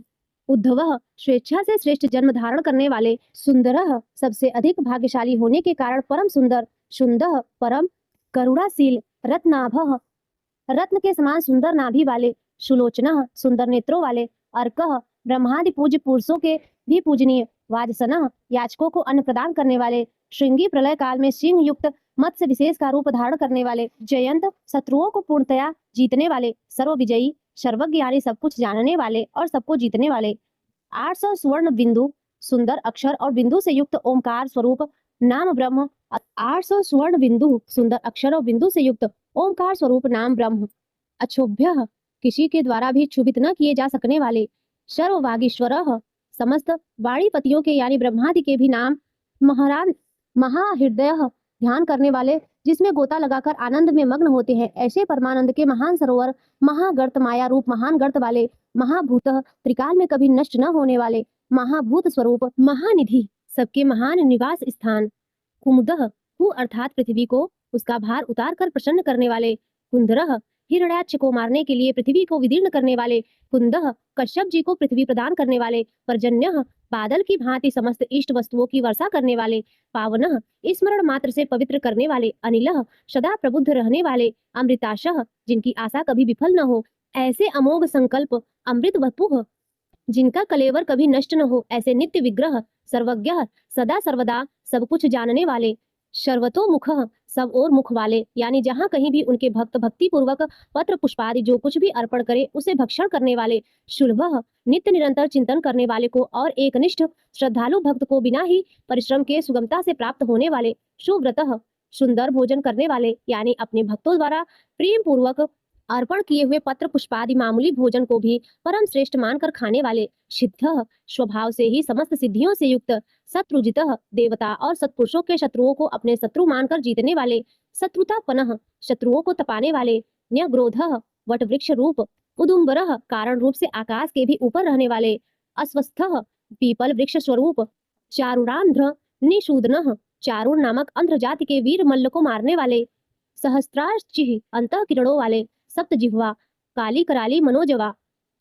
Speaker 2: उद्धवः स्वेच्छा से श्रेष्ठ जन्म धारण करने वाले सुंदरः सबसे अधिक भाग्यशाली होने के कारण परम सुंदर शुंदः परम करुणाशील रत्नाभः रत्न के समान सुंदर नाभि वाले सुलोचनः सुंदर नेत्रों वाले अर्कः ब्रह्मादि पूज्य पुरुषों के भी पूजनीय, वाजसनः याचकों को अन्न प्रदान करने वाले, श्रृंगी प्रलय काल में सिंह युक्त मत्स्य विशेष का रूप धारण करने वाले, जयंत शत्रुओं को पूर्णतया जीतने वाले, सर्वविजयी, सर्वज्ञ यानी सब कुछ जानने वाले और सबको जीतने वाले, 800 स्वर्ण बिंदु सुंदर अक्षर और बिंदु से युक्त ओमकार स्वरूप नाम ब्रह्म, 800 स्वर्ण बिंदु सुंदर अक्षर और बिंदु से युक्त ओमकार स्वरूप नाम ब्रह्म, अक्षोभ्य किसी के द्वारा भी क्षुभित न किए जा सकने वाले, सर्ववागीश्वर समस्त वाणीपतियों के यानी ब्रह्मादि के भी नाम, महारान महाहृदय ध्यान करने वाले, जिसमें गोता लगाकर आनंद में मग्न होते हैं, ऐसे परमानंद के महान सरोवर, महागर्त माया रूप महान गर्त वाले, महाभूत त्रिकाल में कभी नष्ट न होने वाले, महाभूत स्वरूप, महानिधि, सबके महान निवास स्थान, कुमुदः कु अर्थात पृथ्वी को उसका भार उतार कर प्रसन्न करने वाले, कुंदरः हिरण्याक्ष को मारने के लिए पृथ्वी को विदीर्ण करने वाले, कुंदः कश्यप जी को पृथ्वी प्रदान करने वाले, पर्जन्यः बादल की भांति समस्त इष्ट वस्तुओं की वर्षा करने वाले, पावनः स्मरण मात्र से पवित्र करने वाले, अनिलः सदा प्रबुद्ध रहने वाले, अमृताशः जिनकी आशा कभी विफल न हो, ऐसे अमोघ संकल्प, अमृत वपुः जिनका कलेवर कभी नष्ट न हो, ऐसे नित्य विग्रह, सर्वज्ञ सदा सर्वदा सब कुछ जानने वाले, सर्वतोमुख सब और मुख वाले, यानी जहाँ कहीं भी उनके भक्त भक्ति पूर्वक पत्र पुष्पादि जो कुछ भी अर्पण करे उसे भक्षण करने वाले, शुल्भ नित्य निरंतर चिंतन करने वाले को और एकनिष्ठ श्रद्धालु भक्त को बिना ही परिश्रम के सुगमता से प्राप्त होने वाले, सुव्रतः सुंदर भोजन करने वाले, यानी अपने भक्तों द्वारा प्रेम पूर्वक अर्पण किए हुए पत्र पुष्पादि मामूली भोजन को भी परम श्रेष्ठ मानकर खाने वाले, सिद्ध स्वभाव से ही समस्त सिद्धियों से युक्त, शत्रुजितः देवता और सत्पुरुषों के शत्रुओं को अपने शत्रु मानकर जीतने वाले, शत्रुतापनः शत्रुओं को तपाने वाले, न्यग्रोधः वट वृक्ष रूप, उदुम्बरः कारण रूप से आकाश के भी ऊपर रहने वाले, अस्वस्थः पीपल वृक्ष स्वरूप, चारुरांध्र निशूदनः चारुर नामक अंध्र जाति के वीर मल्ल को मारने वाले, सहस्त्रार्चिः अंतः किरणों वाले, सप्त जिह्वा काली कराली मनोजवा,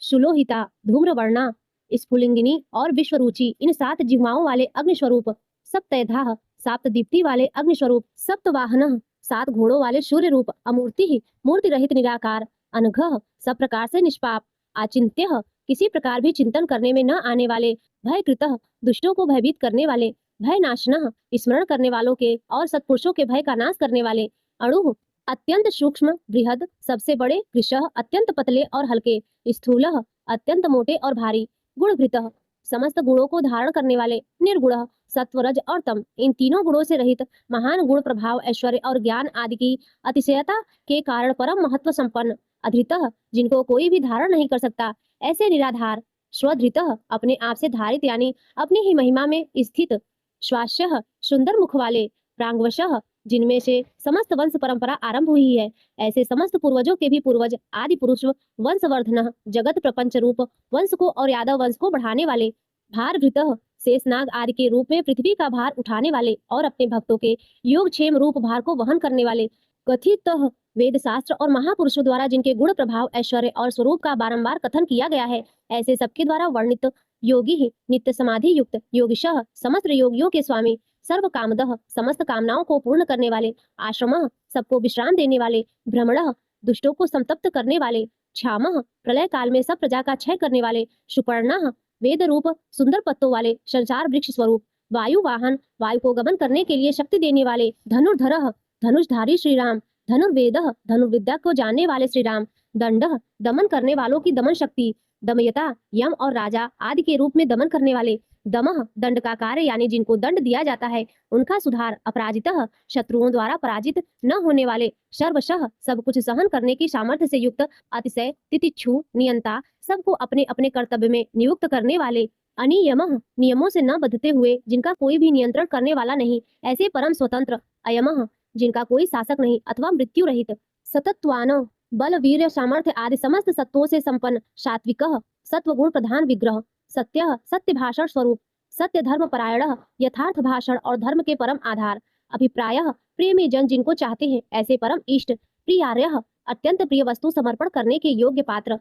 Speaker 2: सुलोहिता धूम्रवर्णा स्फुलिंगिनी और विश्वरुचि इन 7 जिह्वाओं वाले अग्निस्वरूप, सप्तैधाः 7 दीप्ति वाले अग्निस्वरूप, सप्तवाहनः 7 घोड़ों वाले सूर्य रूप, अमूर्ति मूर्ति रहित निराकार, अनघः सब प्रकार से निष्पाप, आचिंत्यः किसी प्रकार भी चिंतन करने में न आने वाले, भयकृतः दुष्टों को भयभीत करने वाले, भय नाशनः स्मरण करने वालों के और सत्पुरुषों के भय का नाश करने वाले, अणुः अत्यंत सूक्ष्म बृहद सबसे बड़े, कृशः अत्यंत पतले और हल्के, स्थूलः अत्यंत मोटे और भारी, गुणभृतः समस्त गुणों को धारण करने वाले, निर्गुणः सत्व रज और तम इन तीनों गुणों से रहित, महान गुण प्रभाव ऐश्वर्य और ज्ञान आदि की अतिशयता के कारण परम महत्व संपन्न, अधृतः जिनको कोई भी धारण नहीं कर सकता, ऐसे निराधार, स्वधृतः अपने आप से धारित यानी अपनी ही महिमा में स्थित, श्वास्यः सुंदर मुख वाले, प्रांगवशः जिनमें से समस्त वंश परंपरा आरंभ हुई है, ऐसे समस्त पूर्वजों के भी पूर्वज आदि पुरुष, वंशवर्धन जगत प्रपंच रूप वंश को और यादव वंश को बढ़ाने वाले, भारभृतः शेषनाग आदि के रूप में पृथ्वी का भार उठाने वाले और अपने भक्तों के योगक्षेम रूप भार को वहन करने वाले, कथितः वेद शास्त्र और महापुरुषों द्वारा जिनके गुण प्रभाव ऐश्वर्य और स्वरूप का बारंबार कथन किया गया है, ऐसे सबके द्वारा वर्णित योगी ही नित्य समाधि युक्त, योगिशः समस्त योगियों के स्वामी, सर्व कामदः समस्त कामनाओं को पूर्ण करने वाले, आश्रमः सबको विश्राम देने वाले, भ्रमणः दुष्टों को संतप्त करने वाले, क्षामः प्रलय काल में सब प्रजा का क्षय करने वाले, सुपर्णः वेद रूप सुंदर पत्तों वाले, संसार वृक्ष स्वरूप, वायु वाहन वायु को गमन करने के लिए शक्ति देने वाले, धनुर्धरः धनुषधारी श्री राम, धनुर्वेदः धनुर्विद्या को जानने वाले श्री राम, दंडः दमन करने वालों की दमन शक्ति, दमयता यम और राजा आदि के रूप में दमन करने वाले, दमः दंड का कार्य यानी जिनको दंड दिया जाता है उनका सुधार, अपराजितः शत्रुओं द्वारा पराजित न होने वाले, सर्वशः सब कुछ सहन करने की सामर्थ्य से युक्त, अतिशय तितिक्षु नियंता सबको अपने अपने कर्तव्य में नियुक्त करने वाले, अनियमः नियमों से न बंधते हुए जिनका कोई भी नियंत्रण करने वाला नहीं, ऐसे परम स्वतंत्र, अयमः जिनका कोई शासक नहीं अथवा मृत्यु रहित, सतत्वान बल वीर्य सामर्थ्य आदि समस्त सत्वों से संपन्न, सात्विकः सत्व गुण प्रधान विग्रह, सत्यः सत्य भाषण स्वरूप, सत्य धर्म परायणः यथार्थ भाषण और धर्म के परम आधार, अभिप्रायः प्रेमी जन जिनको चाहते हैं ऐसे परम इष्ट, प्रियार्यः अत्यंत प्रिय वस्तु समर्पण करने के योग्य पात्र,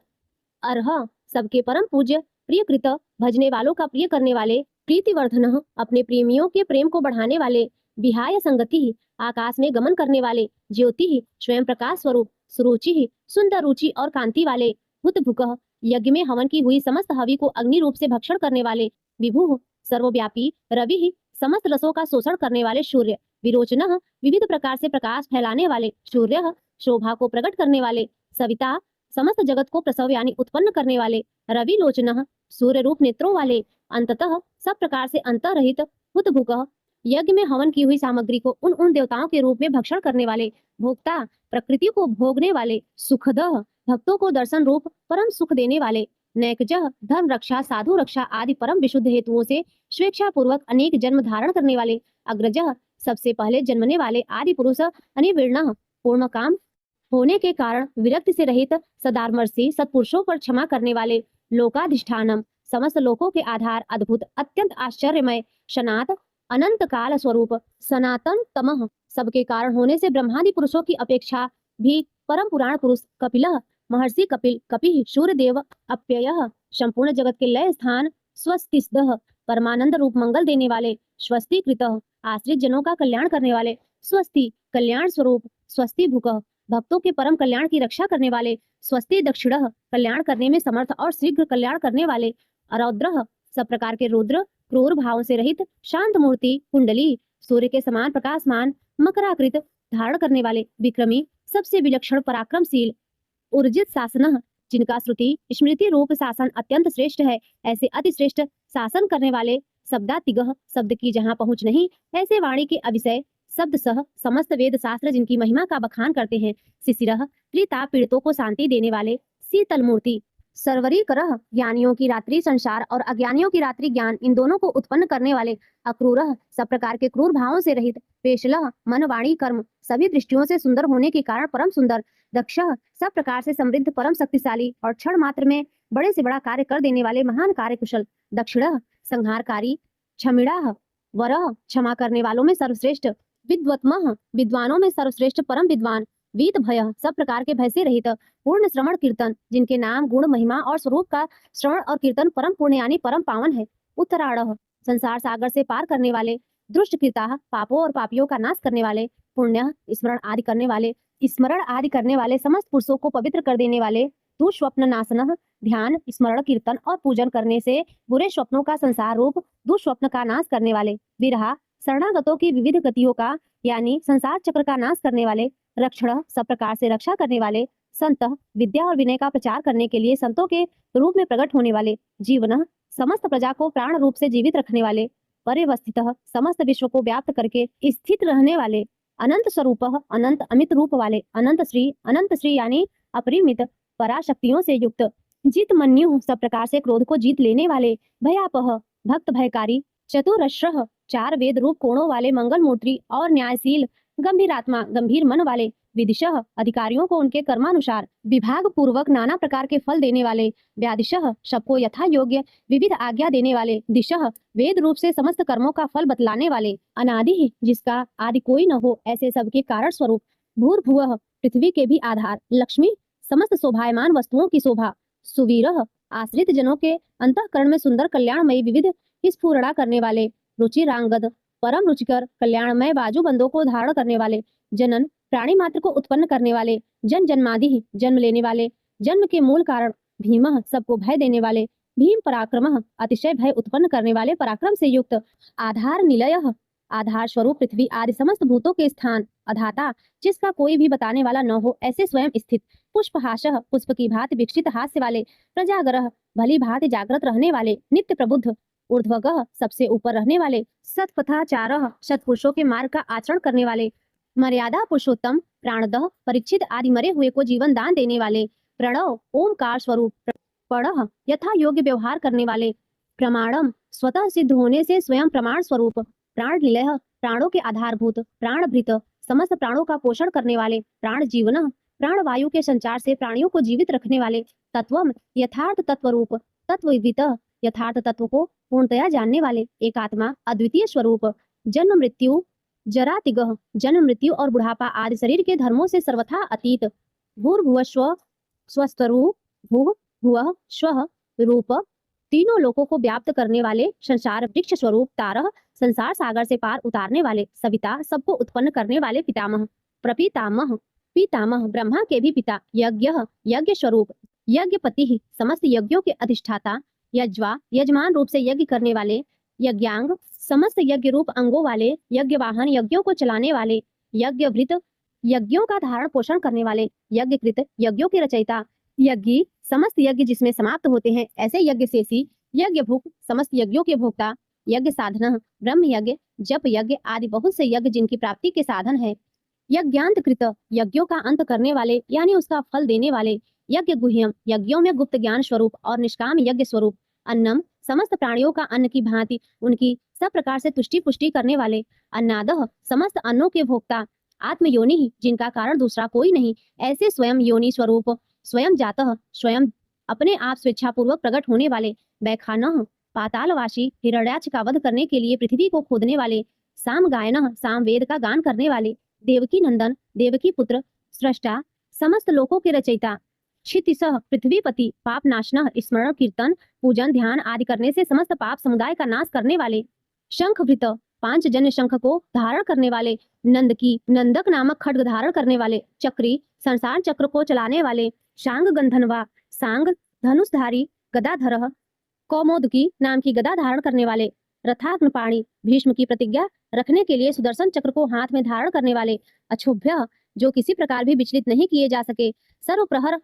Speaker 2: अर्ह सबके परम पूज्य, प्रियकृत भजने वालों का प्रिय करने वाले, प्रीतिवर्धनः अपने प्रेमियों के प्रेम को बढ़ाने वाले, विहाय संगति आकाश में गमन करने वाले, ज्योति स्वयं प्रकाश स्वरूप, सुरुचि सुंदर रुचि और कांति वाले, हुतभुकः यज्ञ में हवन की हुई समस्त हवि को अग्नि रूप से भक्षण करने वाले विभु, सर्वव्यापी रवि, समस्त रसों का शोषण करने वाले सूर्य, विरोचनः, विविध प्रकार से प्रकाश फैलाने वाले सूर्य, शोभा को प्रकट करने वाले सविता, समस्त जगत को प्रसव यानी उत्पन्न करने वाले रविलोचनः, सूर्य रूप नेत्रों वाले, अंततः सब प्रकार से अंतरहित हुतभुकः, यज्ञ में हवन की हुई सामग्री को उन देवताओं के रूप में भक्षण करने वाले, भोक्ता, प्रकृति को भोगने वाले, सुखदः, भक्तों को दर्शन रूप परम सुख देने वाले, नैकजः, धर्म रक्षा, साधु रक्षा आदि परम विशुद्ध हेतुओं से स्वेच्छा पूर्वक अनेक जन्म धारण करने वाले, अग्रजः, सबसे पहले जन्मने वाले आदि पुरुष, अनिर्विण्णः, पूर्ण काम होने के कारण विरक्ति से रहित सदामर्षी सत्पुरुषों पर क्षमा करने वाले, लोकाधिष्ठानम, समस्त लोकों के आधार, अद्भुत अत्यंत आश्चर्यमय, सनात अनंत काल स्वरूप, सनातन तमः, सबके कारण होने से ब्रह्मादि पुरुषों की अपेक्षा भी परम पुराण पुरुष, कपिलः, महर्षि कपिल, कपिः, सूर्यदेव, अप्ययः, संपूर्ण जगत के लय स्थान, स्वस्तिस्दः, परमानंद रूप मंगल देने वाले, स्वस्तिकृतः, आश्रित जनों का कल्याण करने वाले, स्वस्ति, कल्याण स्वरूप, स्वस्ति भुकः, भक्तों के परम कल्याण की रक्षा करने वाले, स्वस्ति दक्षिणः, कल्याण करने में समर्थ और शीघ्र कल्याण करने वाले, अरौद्रः, सब प्रकार के रुद्र, क्रूर भावों से रहित, शांत मूर्ति, कुंडली, सूर्य के समान प्रकाशमान, मकराकृत धारण करने वाले, विक्रमी, सबसे विलक्षण पराक्रमशील, ऊर्जित शासनः, जिनका श्रुति स्मृति रूप शासन अत्यंत श्रेष्ठ है, ऐसे अति श्रेष्ठ शासन करने वाले, शब्दातिगः, शब्द की जहाँ पहुँच नहीं, ऐसे वाणी के अविषय शब्द सह समस्त वेद शास्त्र जिनकी महिमा का बखान करते हैं, शिशिरः, त्रिताप पीड़ितों को शांति देने वाले, शीतल मूर्ति, सर्वरीकरः, ज्ञानियों की रात्रि संसार और अज्ञानियों की रात्रि ज्ञान, इन दोनों को उत्पन्न करने वाले, अक्रूरः, सब प्रकार के क्रूर भावों से रहित, पेशलः, मन वाणी कर्म सभी दृष्टियों से सुंदर होने के कारण परम सुंदर, दक्षः, सब प्रकार से समृद्ध परम शक्तिशाली और क्षण मात्र में बड़े से बड़ा कार्य कर देने वाले महान कार्य कुशल, दक्षिणः, संहारकारी, क्षमिणाः, वरः, क्षमा करने वालों में सर्वश्रेष्ठ, विद्वत्मः, विद्वानों में सर्वश्रेष्ठ परम विद्वान, वीत भय, सब प्रकार के भय से रहित, पूर्ण श्रवण कीर्तन, जिनके नाम गुण महिमा और स्वरूप का श्रवण और कीर्तन परम पुण्य यानी परम पावन है, उत्तराढ़ः, संसार सागर से पार करने वाले, दुष्ट कृताः, पापों और पापियों का नाश करने वाले, पुण्य, स्मरण आदि करने वाले समस्त पुरुषों को पवित्र कर देने वाले, दुष्स्वप्न नाशनः, ध्यान, स्मरण, कीर्तन और पूजन करने से बुरे स्वप्नों का संसार रूप दुष्स्वप्न का नाश करने वाले, विरहा, शरणागतों की विविध गतियों का यानी संसार चक्र का नाश करने वाले, रक्षण, सब प्रकार से रक्षा करने वाले, संत, विद्या और विनय का प्रचार करने के लिए संतों के रूप में प्रकट होने वाले, जीवन, समस्त प्रजा को प्राण रूप से जीवित रखने वाले, परिवस्थितः, समस्त विश्व को व्याप्त करके स्थित रहने वाले, अनंत स्वरूपः, अनंत अमित रूप वाले, अनंत श्री यानी अपरिमित पराशक्तियों से युक्त, जित मन्यु, सब प्रकार से क्रोध को जीत लेने वाले, भयापह, भक्त भयकारी, चतुरश्रः, चार वेद रूप कोणों वाले मंगल मूर्ति और न्यायशील, गंभीरात्मा, गंभीर मन वाले, विदिशः, अधिकारियों को उनके कर्मानुसार विभाग पूर्वक नाना प्रकार के फल देने वाले, व्यादिशः, सबको यथा योग्य विविध आज्ञा देने वाले, दिशः, वेद रूप से समस्त कर्मों का फल बतलाने वाले, अनादि, जिसका आदि कोई न हो ऐसे सबके कारण स्वरूप, भूर्भुवः, पृथ्वी के भी आधार, लक्ष्मी, समस्त शोभायमान वस्तुओं की शोभा, सुवीरः, आश्रित जनों के अंतःकरण में सुंदर कल्याणमयी विविध स्फुरणा करने वाले, रुचिरांगद, परम रुचिकर कल्याणमय बाजूबंदों को धारण करने वाले, जनन, प्राणी मात्र को उत्पन्न करने वाले, जन जन्मादि, जन्म लेने वाले, जन्म के मूल कारण, भीमः, सबको भय देने वाले, भीम पराक्रमः, अतिशय भय उत्पन्न करने वाले पराक्रम से युक्त, आधार निलयः, आधार स्वरूप पृथ्वी आदि समस्त भूतों के स्थान, अधाता, जिसका कोई भी बताने वाला न हो ऐसे स्वयं स्थित, पुष्पहासः, पुष्प की भांति विकसित हास्य वाले, प्रजागरः, भली भांति जागृत रहने वाले, नित्य प्रबुद्ध, ऊर्ध्वगः, सबसे ऊपर रहने वाले, सत्पथाचारः, सत्पुरुषों के मार्ग का आचरण करने वाले, मर्यादा पुरुषोत्तम, प्राणदः, परीक्षित आदि मरे हुए को जीवन दान देने वाले, प्रणव, ओमकार स्वरूप, पणः, यथा योग्य व्यवहार करने वाले, प्रमाणम, स्वतः सिद्ध होने से स्वयं प्रमाण स्वरूप, प्राण निलयः, प्राणों के आधारभूत, प्राणभृत, समस्त प्राणों का पोषण करने वाले, प्राण जीवनः, प्राण वायु के संचार से प्राणियों को जीवित रखने वाले, तत्वम, यथार्थ तत्व रूप, तत्वविदितः, यथार्थ तत्व को पूर्णतया जानने वाले, एकात्मा, अद्वितीय स्वरूप, जन्म मृत्यु, जरातिगः, जन्म मृत्यु और बुढ़ापा आदि शरीर के धर्मों से सर्वथा अतीत, भूर्भुवस्व, स्वस्तरु, भूः, भुवः, स्वः, रूप, तीनों लोकों को व्याप्त करने वाले, संसार वृक्ष स्वरूप, तारः, संसार सागर से पार उतारने वाले, सविता, सबको उत्पन्न करने वाले, पितामह, प्रपितामह, पितामह, ब्रह्मा के भी पिता, यज्ञः, यज्ञ स्वरूप, यज्ञपति ही समस्त यज्ञों के अधिष्ठाता, यज्वा यजमान रूप से यज्ञ करने वाले, यज्ञांग समस्त यज्ञ रूप अंगों वाले, यज्ञ वाहन यज्ञों को चलाने वाले, यज्ञवृत यज्ञों का धारण पोषण करने वाले, यज्ञकृत यज्ञों के रचयिता, यज्ञी समस्त यज्ञ जिसमें समाप्त होते हैं ऐसे यज्ञ शेषी, यज्ञ भूख समस्त यज्ञों के भोक्ता, यज्ञ साधन ब्रह्म यज्ञ जप यज्ञ आदि बहुत से यज्ञ जिनकी प्राप्ति के साधन है, यज्ञांत कृत यज्ञों का अंत करने वाले यानी उसका फल देने वाले, यज्ञ गुह्यम यज्ञों में गुप्त ज्ञान स्वरूप और निष्काम यज्ञ स्वरूप, अन्नम समस्त प्राणियों का अन्न की भांति उनकी सब प्रकार से तुष्टि पुष्टि करने वाले, अन्नादह समस्त अन्नों के भोक्ता, आत्म योनि ही जिनका कारण दूसरा कोई नहीं, ऐसे स्वयं योनि स्वरूप स्वयं जातः स्वयं अपने आप स्वेच्छापूर्वक प्रकट होने वाले, बैखानः पातालवासी हिरण्याक्ष का वध करने के लिए पृथ्वी को खोदने वाले, साम गायनः साम वेद का गान करने वाले, देवकी नंदन देवकी पुत्र सृष्टा समस्त लोकों के रचयिता, क्षितिसह पृथ्वीपति पाप नाशनः स्मरण कीर्तन पूजन ध्यान आदि करने से समस्त पाप समुदाय का नाश करने वाले, शंखभृत पांच जन्य शंख को धारण करने वाले, नंदकी नंदक नामक खड्ग धारण करने वाले, चक्री संसार चक्र को चलाने वाले, शांग गंधनवा सांग धनुषधारी, गदाधरः कौमोदकी नाम की गदा धारण करने वाले, रथाग्नपाणी भीष्म की प्रतिज्ञा रखने के लिए सुदर्शन चक्र को हाथ में धारण करने वाले, अक्षुभ्य जो किसी प्रकार भी विचलित नहीं किए जा सके, सर्वप्रहर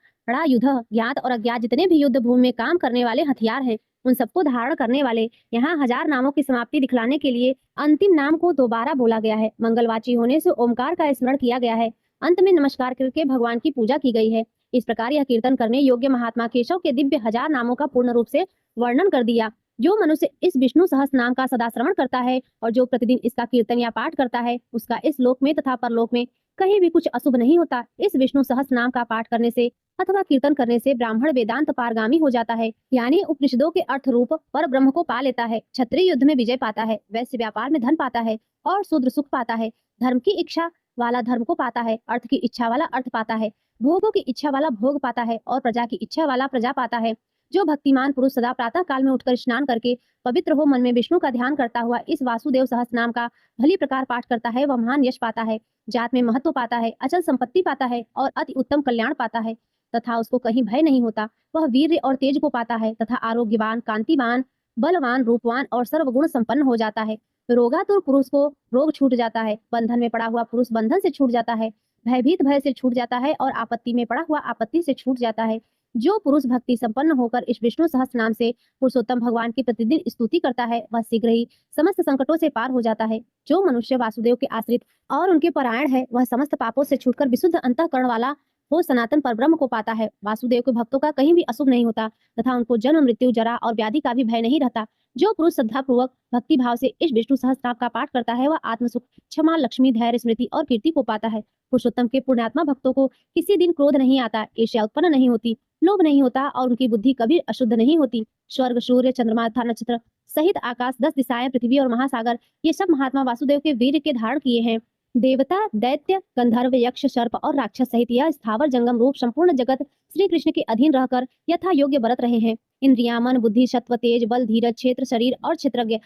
Speaker 2: युद्ध ज्ञात और अज्ञात जितने भी युद्ध भूमि में काम करने वाले हथियार हैं उन सबको धारण करने वाले, यहाँ 1000 नामों की समाप्ति दिखलाने के लिए अंतिम नाम को दोबारा बोला गया है, मंगलवाची होने से ओमकार का स्मरण किया गया है, अंत में नमस्कार करके भगवान की पूजा की गई है। इस प्रकार यह कीर्तन करने योग्य महात्मा केशव के दिव्य 1000 नामों का पूर्ण रूप से वर्णन कर दिया। जो मनुष्य इस विष्णु सहस्त्र नाम का सदा श्रवण करता है और जो प्रतिदिन इसका कीर्तन या पाठ करता है उसका इस लोक में तथा परलोक में कहीं भी कुछ अशुभ नहीं होता। इस विष्णु सहस्त्र नाम का पाठ करने से अथवा कीर्तन करने से ब्राह्मण वेदांत पारगामी हो जाता है, यानी उपनिषदों के अर्थ रूप पर ब्रह्म को पा लेता है, क्षत्रिय युद्ध में विजय पाता है, वैश्य व्यापार में धन पाता है और शूद्र सुख पाता है, धर्म की इच्छा वाला धर्म को पाता है, अर्थ की इच्छा वाला अर्थ पाता है, भोगों की इच्छा वाला भोग पाता है और प्रजा की इच्छा वाला प्रजा पाता है। जो भक्तिमान पुरुष सदा प्रातः काल में उठकर स्नान करके पवित्र हो मन में विष्णु का ध्यान करता हुआ इस वासुदेव सहस्त्र नाम का भली प्रकार पाठ करता है वह महान यश पाता है, जात में महत्व पाता है, अचल संपत्ति पाता है और अति उत्तम कल्याण पाता है तथा उसको कहीं भय नहीं होता। वह वीर्य और तेज को पाता है तथा आरोग्यवान कांतिवान बलवान रूपवान और सर्वगुण संपन्न हो जाता है। रोगातुर पुरुष को रोग छूट जाता है, बंधन में पड़ा हुआ पुरुष बंधन से छूट जाता है, भयभीत भय से छूट जाता है और आपत्ति में पड़ा हुआ आपत्ति से छूट जाता है। जो पुरुष भक्ति संपन्न होकर इस विष्णु सहस्त्र नाम से पुरुषोत्तम भगवान की प्रतिदिन स्तुति करता है वह शीघ्र ही समस्त संकटों से पार हो जाता है। जो मनुष्य वासुदेव के आश्रित और उनके परायण है वह समस्त पापों से छूटकर विशुद्ध अंतःकरण वाला हो सनातन परब्रह्म को पाता है। वासुदेव के भक्तों का कहीं भी अशुभ नहीं होता तथा उनको जन्म मृत्यु जरा और व्याधि का भी भय नहीं रहता। जो पुरुष श्रद्धापूर्वक भक्ति भाव से इस विष्णु सहस्त्र नाम का पाठ करता है वह आत्म सुख क्षमा लक्ष्मी धैर्य स्मृति और कीर्ति को पाता है। पुरुषोत्तम के पुण्यात्मा भक्तों को किसी दिन क्रोध नहीं आता, ईर्ष्या उत्पन्न नहीं होती, लोभ नहीं होता और उनकी बुद्धि कभी अशुद्ध नहीं होती। स्वर्ग सूर्य चंद्रमा तथा नक्षत्र सहित आकाश 10 दिशाएं पृथ्वी और महासागर ये सब महात्मा वासुदेव के वीर के धारण किए हैं। देवता दैत्य गंधर्व यक्ष सर्प और राक्षस सहित यह स्थावर जंगम रूप संपूर्ण जगत श्री कृष्ण के अधीन रहकर यथा योग्य बरत रहे हैं। इंद्रिया मन बुद्धि सत्व तेज बल धीरज क्षेत्र शरीर और क्षेत्रज्ञ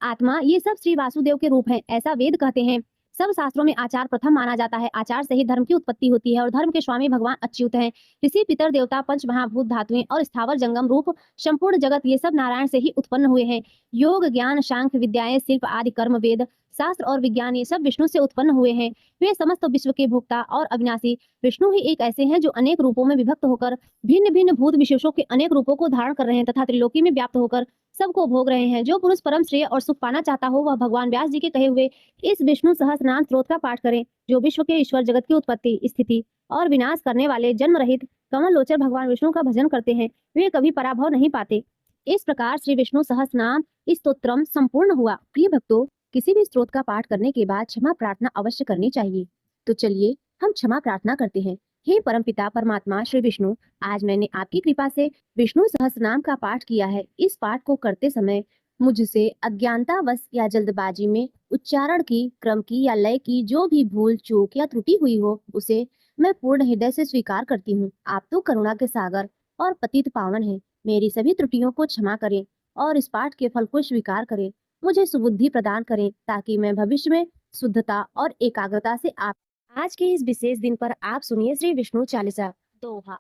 Speaker 2: आत्मा ये सब श्री वासुदेव के रूप हैं, ऐसा वेद कहते हैं। सब शास्त्रों में आचार प्रथम माना जाता है, आचार से ही धर्म की उत्पत्ति होती है और धर्म के स्वामी भगवान अच्युत हैं। ऋषि पितर देवता पंच महाभूत धातुएं और स्थावर जंगम रूप संपूर्ण जगत ये सब नारायण से ही उत्पन्न हुए हैं। योग ज्ञान सांख्य विद्याएं शिल्प आदि कर्म वेद शास्त्र और विज्ञान ये सब विष्णु से उत्पन्न हुए हैं। वे समस्त विश्व के भोक्ता और अविनाशी विष्णु ही एक ऐसे हैं जो अनेक रूपों में विभक्त होकर भिन्न भिन्न भूत विशेषों के अनेक रूपों को धारण कर रहे हैं तथा त्रिलोकी में व्याप्त होकर सबको भोग रहे हैं। जो पुरुष परम श्रेय और सुख पाना चाहता हो वह भगवान व्यास जी के कहे हुए इस विष्णु सहस्त्र नाम स्त्रोत का पाठ करें। जो विश्व के ईश्वर जगत की उत्पत्ति स्थिति और विनाश करने वाले जन्म रहित कमल लोचर भगवान विष्णु का भजन करते हैं वे कभी पराभव नहीं पाते। इस प्रकार श्री विष्णु सहस्त्र नाम स्तोत्रम संपूर्ण हुआ। प्रिय भक्तों, किसी भी स्त्रोत का पाठ करने के बाद क्षमा प्रार्थना अवश्य करनी चाहिए। तो चलिए हम क्षमा प्रार्थना करते हैं। हे परमपिता परमात्मा श्री विष्णु, आज मैंने आपकी कृपा से विष्णु सहस्त्र नाम का पाठ किया है। इस पाठ को करते समय मुझसे अज्ञानतावश या जल्दबाजी में उच्चारण की क्रम की या लय की जो भी भूल चूक या त्रुटि हुई हो उसे मैं पूर्ण हृदय से स्वीकार करती हूँ। आप तो करुणा के सागर और पतित पावन हैं। मेरी सभी त्रुटियों को क्षमा करें और इस पाठ के फल को स्वीकार करें। मुझे सुबुद्धि प्रदान करें ताकि मैं भविष्य में शुद्धता और एकाग्रता से आप आज के इस विशेष दिन पर आप सुनिए श्री विष्णु चालीसा दोहा।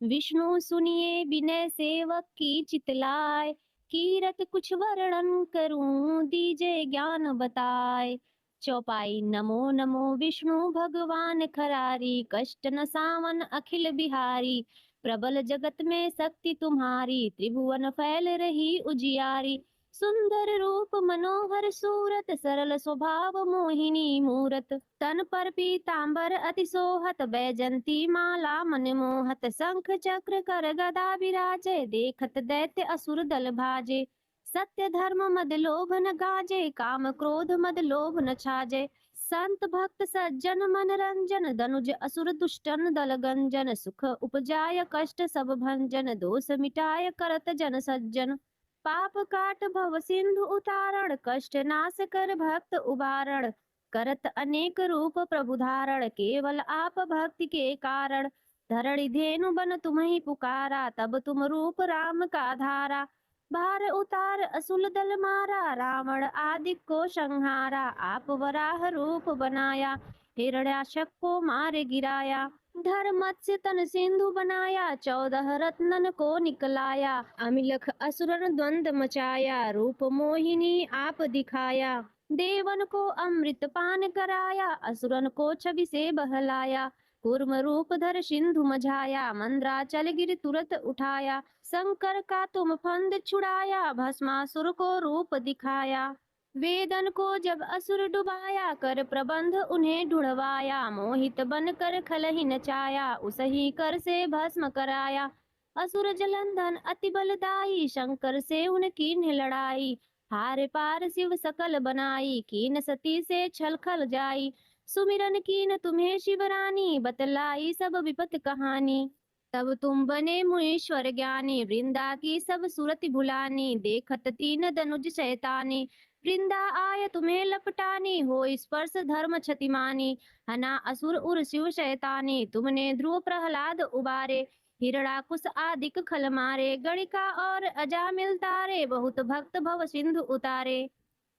Speaker 2: विष्णु सुनिए विनय सेवक की चितलाय, कीरत कुछ वर्णन करूं दीजे ज्ञान बताए। चौपाई नमो नमो विष्णु भगवान खरारी, कष्ट न सावन अखिल बिहारी। प्रबल जगत में शक्ति तुम्हारी, त्रिभुवन फैल रही उजियारी। सुंदर रूप मनोहर सूरत, सरल स्वभाव मोहिनी मूरत। तन पर पीतांबर अति सोहत, बैजंती माला मन मोहत। शंख चक्र कर गदा विराजे, देखत दैत्य असुर दल भाजे। सत्य धर्म मद लोभ न गाजे, काम क्रोध मद लोभ न छाजे। संत भक्त सज्जन मन रंजन, दनुज असुर दुष्टन दल गंजन। सुख उपजाय कष्ट सब भंजन, दोष मिटाय करत जन सज्जन। पाप काट भव सिंधु उतारण, कष्ट नाश कर भक्त उबारण। करत अनेक रूप प्रभु धारण, केवल आप भक्ति के कारण। धरणि धेनु बन तुम्हि पुकारा, तब तुम रूप राम का धारा। भार उतार असुल दल मारा, रावण आदि को संहारा। आप वराह रूप बनाया, हिरण्याक्षक को मारे गिराया। धर्मत्स्य तन सिंधु बनाया, 14 रत्नन को निकलाया। अमिलख असुरन द्वंद मचाया, रूप मोहिनी आप दिखाया। देवन को अमृत पान कराया, असुरन को छवि से बहलाया। कूर्म रूप धर सिंधु मझाया, मंद्राचल गिर तुरत उठाया। शंकर का तुम फंद छुड़ाया, भस्मासुर को रूप दिखाया। वेदन को जब असुर डुबाया, कर प्रबंध उन्हें ढुड़वाया। मोहित बन कर खलहि नचाया, उसही कर से भस्म कराया। असुर जलंधन अति बलदाई, शंकर से उनकी लड़ाई। हार पार शिव सकल बनाई, कीन सती से छल खल जाई। सुमिरन कीन तुम्हें शिवरानी, बतलाई सब विपत कहानी। तब तुम बने मुनीश्वर ज्ञानी, वृंदा की सब सुरति भुलानी। देखत तीन दनुज शैतानी, वृंदा आय तुम्हें लपटानी। हो स्पर्श धर्म क्षतिमानी, हना असुर उर शिव शैतानी। तुमने ध्रुव प्रहलाद उबारे, हिरणाकुश आदिक खल मारे। गणिका और अजामिल तारे, बहुत भक्त भव सिंधु उतारे।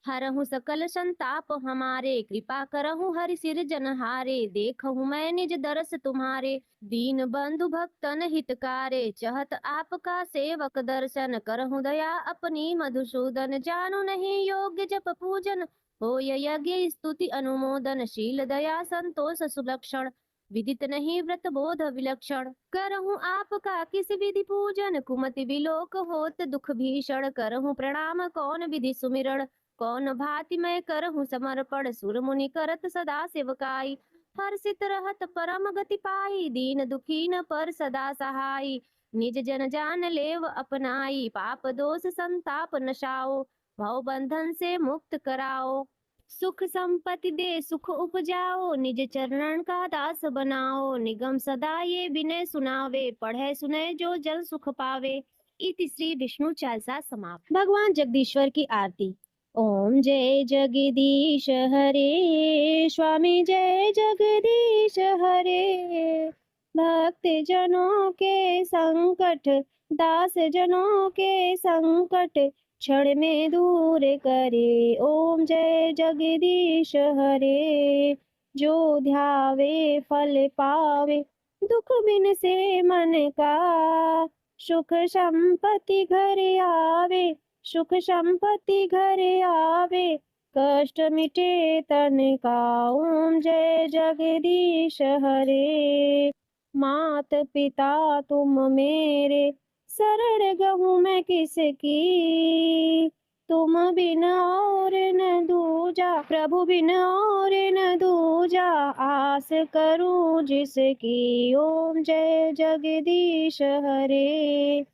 Speaker 2: हरहु सकल संताप हमारे, कृपा करहु हरि सिर जनहारे। देखहु मैं निज दरस तुम्हारे, दीन बंधु भक्तन हितकारे। चाहत आपका सेवक दर्शन, करहु दया अपनी मधुसूदन। जानु नहीं योग्य जप पूजन, होय यज्ञ स्तुति अनुमोदन। शील दया संतोष सुलक्षण, विदित नहीं व्रत बोध विलक्षण। करहु आपका किस विधि पूजन, कुमति विलोक होत दुख भीषण। करहु प्रणाम कौन विधि सुमिरण, कौन भांति मैं करहु समर्पण। सुर मुनि करत सदा सेवकाई, हर्षित रहत परम गति पाई। दीन दुखी न पर सदा सहाई, निज जन जान लेव अपनाई। पाप दोष संताप नशाओ, भव बंधन से मुक्त कराओ। सुख संपत्ति दे सुख उपजाओ, निज चरणन का दास बनाओ। निगम सदा ये विनय सुनावे, पढ़े सुने जो जल सुख पावे। इति श्री विष्णु चालीसा समाप्त। भगवान जगदीश्वर की आरती। ओम जय जगदीश हरे, स्वामी जय जगदीश हरे। भक्त जनों के संकट, दास जनों के संकट, क्षण में दूर करे। ओम जय जगदीश हरे। जो ध्यावे फल पावे, दुख बिन से मन का। सुख संपत्ति घर आवे, सुख संपत्ति घर आवे। कष्ट मिटे तन का। ओम जय जगदीश हरे। मात पिता तुम मेरे, शरण गहूँ मैं किसकी। तुम बिन और न दूजा, प्रभु बिन और न दूजा। आस करूं जिसकी। ओम जय जगदीश हरे।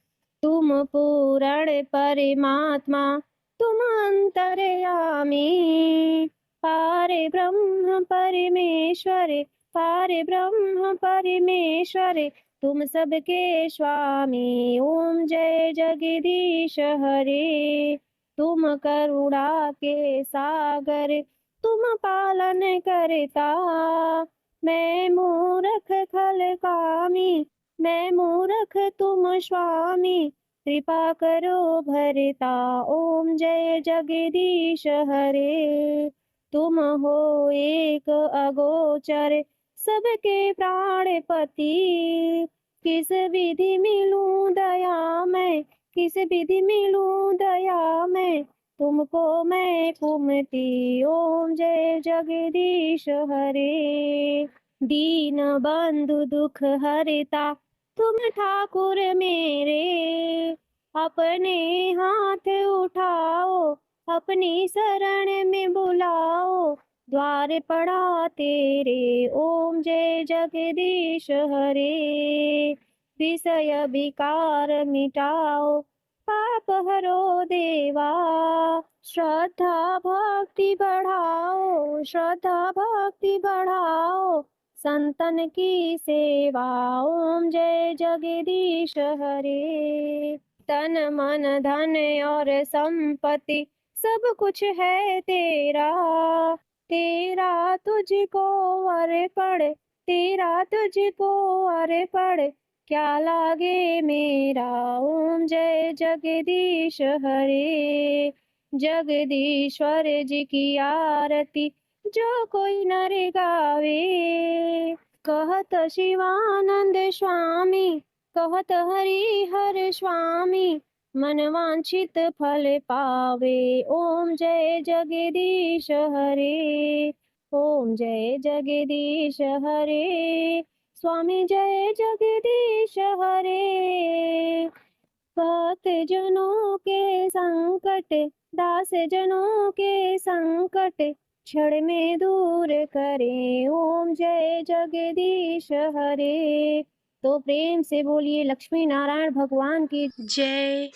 Speaker 2: तुम पूर्ण परमात्मा, तुम अंतर्यामी। पारे ब्रह्म परमेश्वर, पारे ब्रह्म परमेश्वर। तुम सबके स्वामी। ओम जय जगदीश हरे। तुम करुणा के सागर, तुम पालन करता। मैं मूर्ख खल कामी, मैं मूर्ख तुम स्वामी। कृपा करो भरता। ओम जय जगदीश हरे। तुम हो एक अगोचर, सबके प्राणपति। किस विधि मिलूं दया मैं, किस विधि मिलूं दया मैं, तुमको मैं कुमति। ओम जय जगदीश हरे। दीन बंधु दुख हरता तुम ठाकुर मेरे, अपने हाथ उठाओ, अपनी शरण में बुलाओ, द्वार पड़ा तेरे। ओम जय जगदीश हरे। विषय विकार मिटाओ, पाप हरो देवा, श्रद्धा भक्ति बढ़ाओ, श्रद्धा भक्ति बढ़ाओ, संतन की सेवा। ओम जय जगदीश हरे। तन मन धन और संपत्ति सब कुछ है तेरा, तेरा तुझको अर्पण, तेरा तुझको अर्पण, क्या लागे मेरा। ओम जय जगदीश हरे। जगदीश्वर जी की आरती जो कोई नर गावे, कहत शिवानंद स्वामी, कहत हरि हर स्वामी, मन वांछित फल पावे। ओम जय जगदीश हरे। ओम जय जगदीश हरे। स्वामी जय जगदीश हरे। भक्त जनों के संकट, दास जनों के संकट, क्षण में दूर करे। ओम जय जगदीश हरे। तो प्रेम से बोलिए लक्ष्मी नारायण भगवान की
Speaker 1: जय।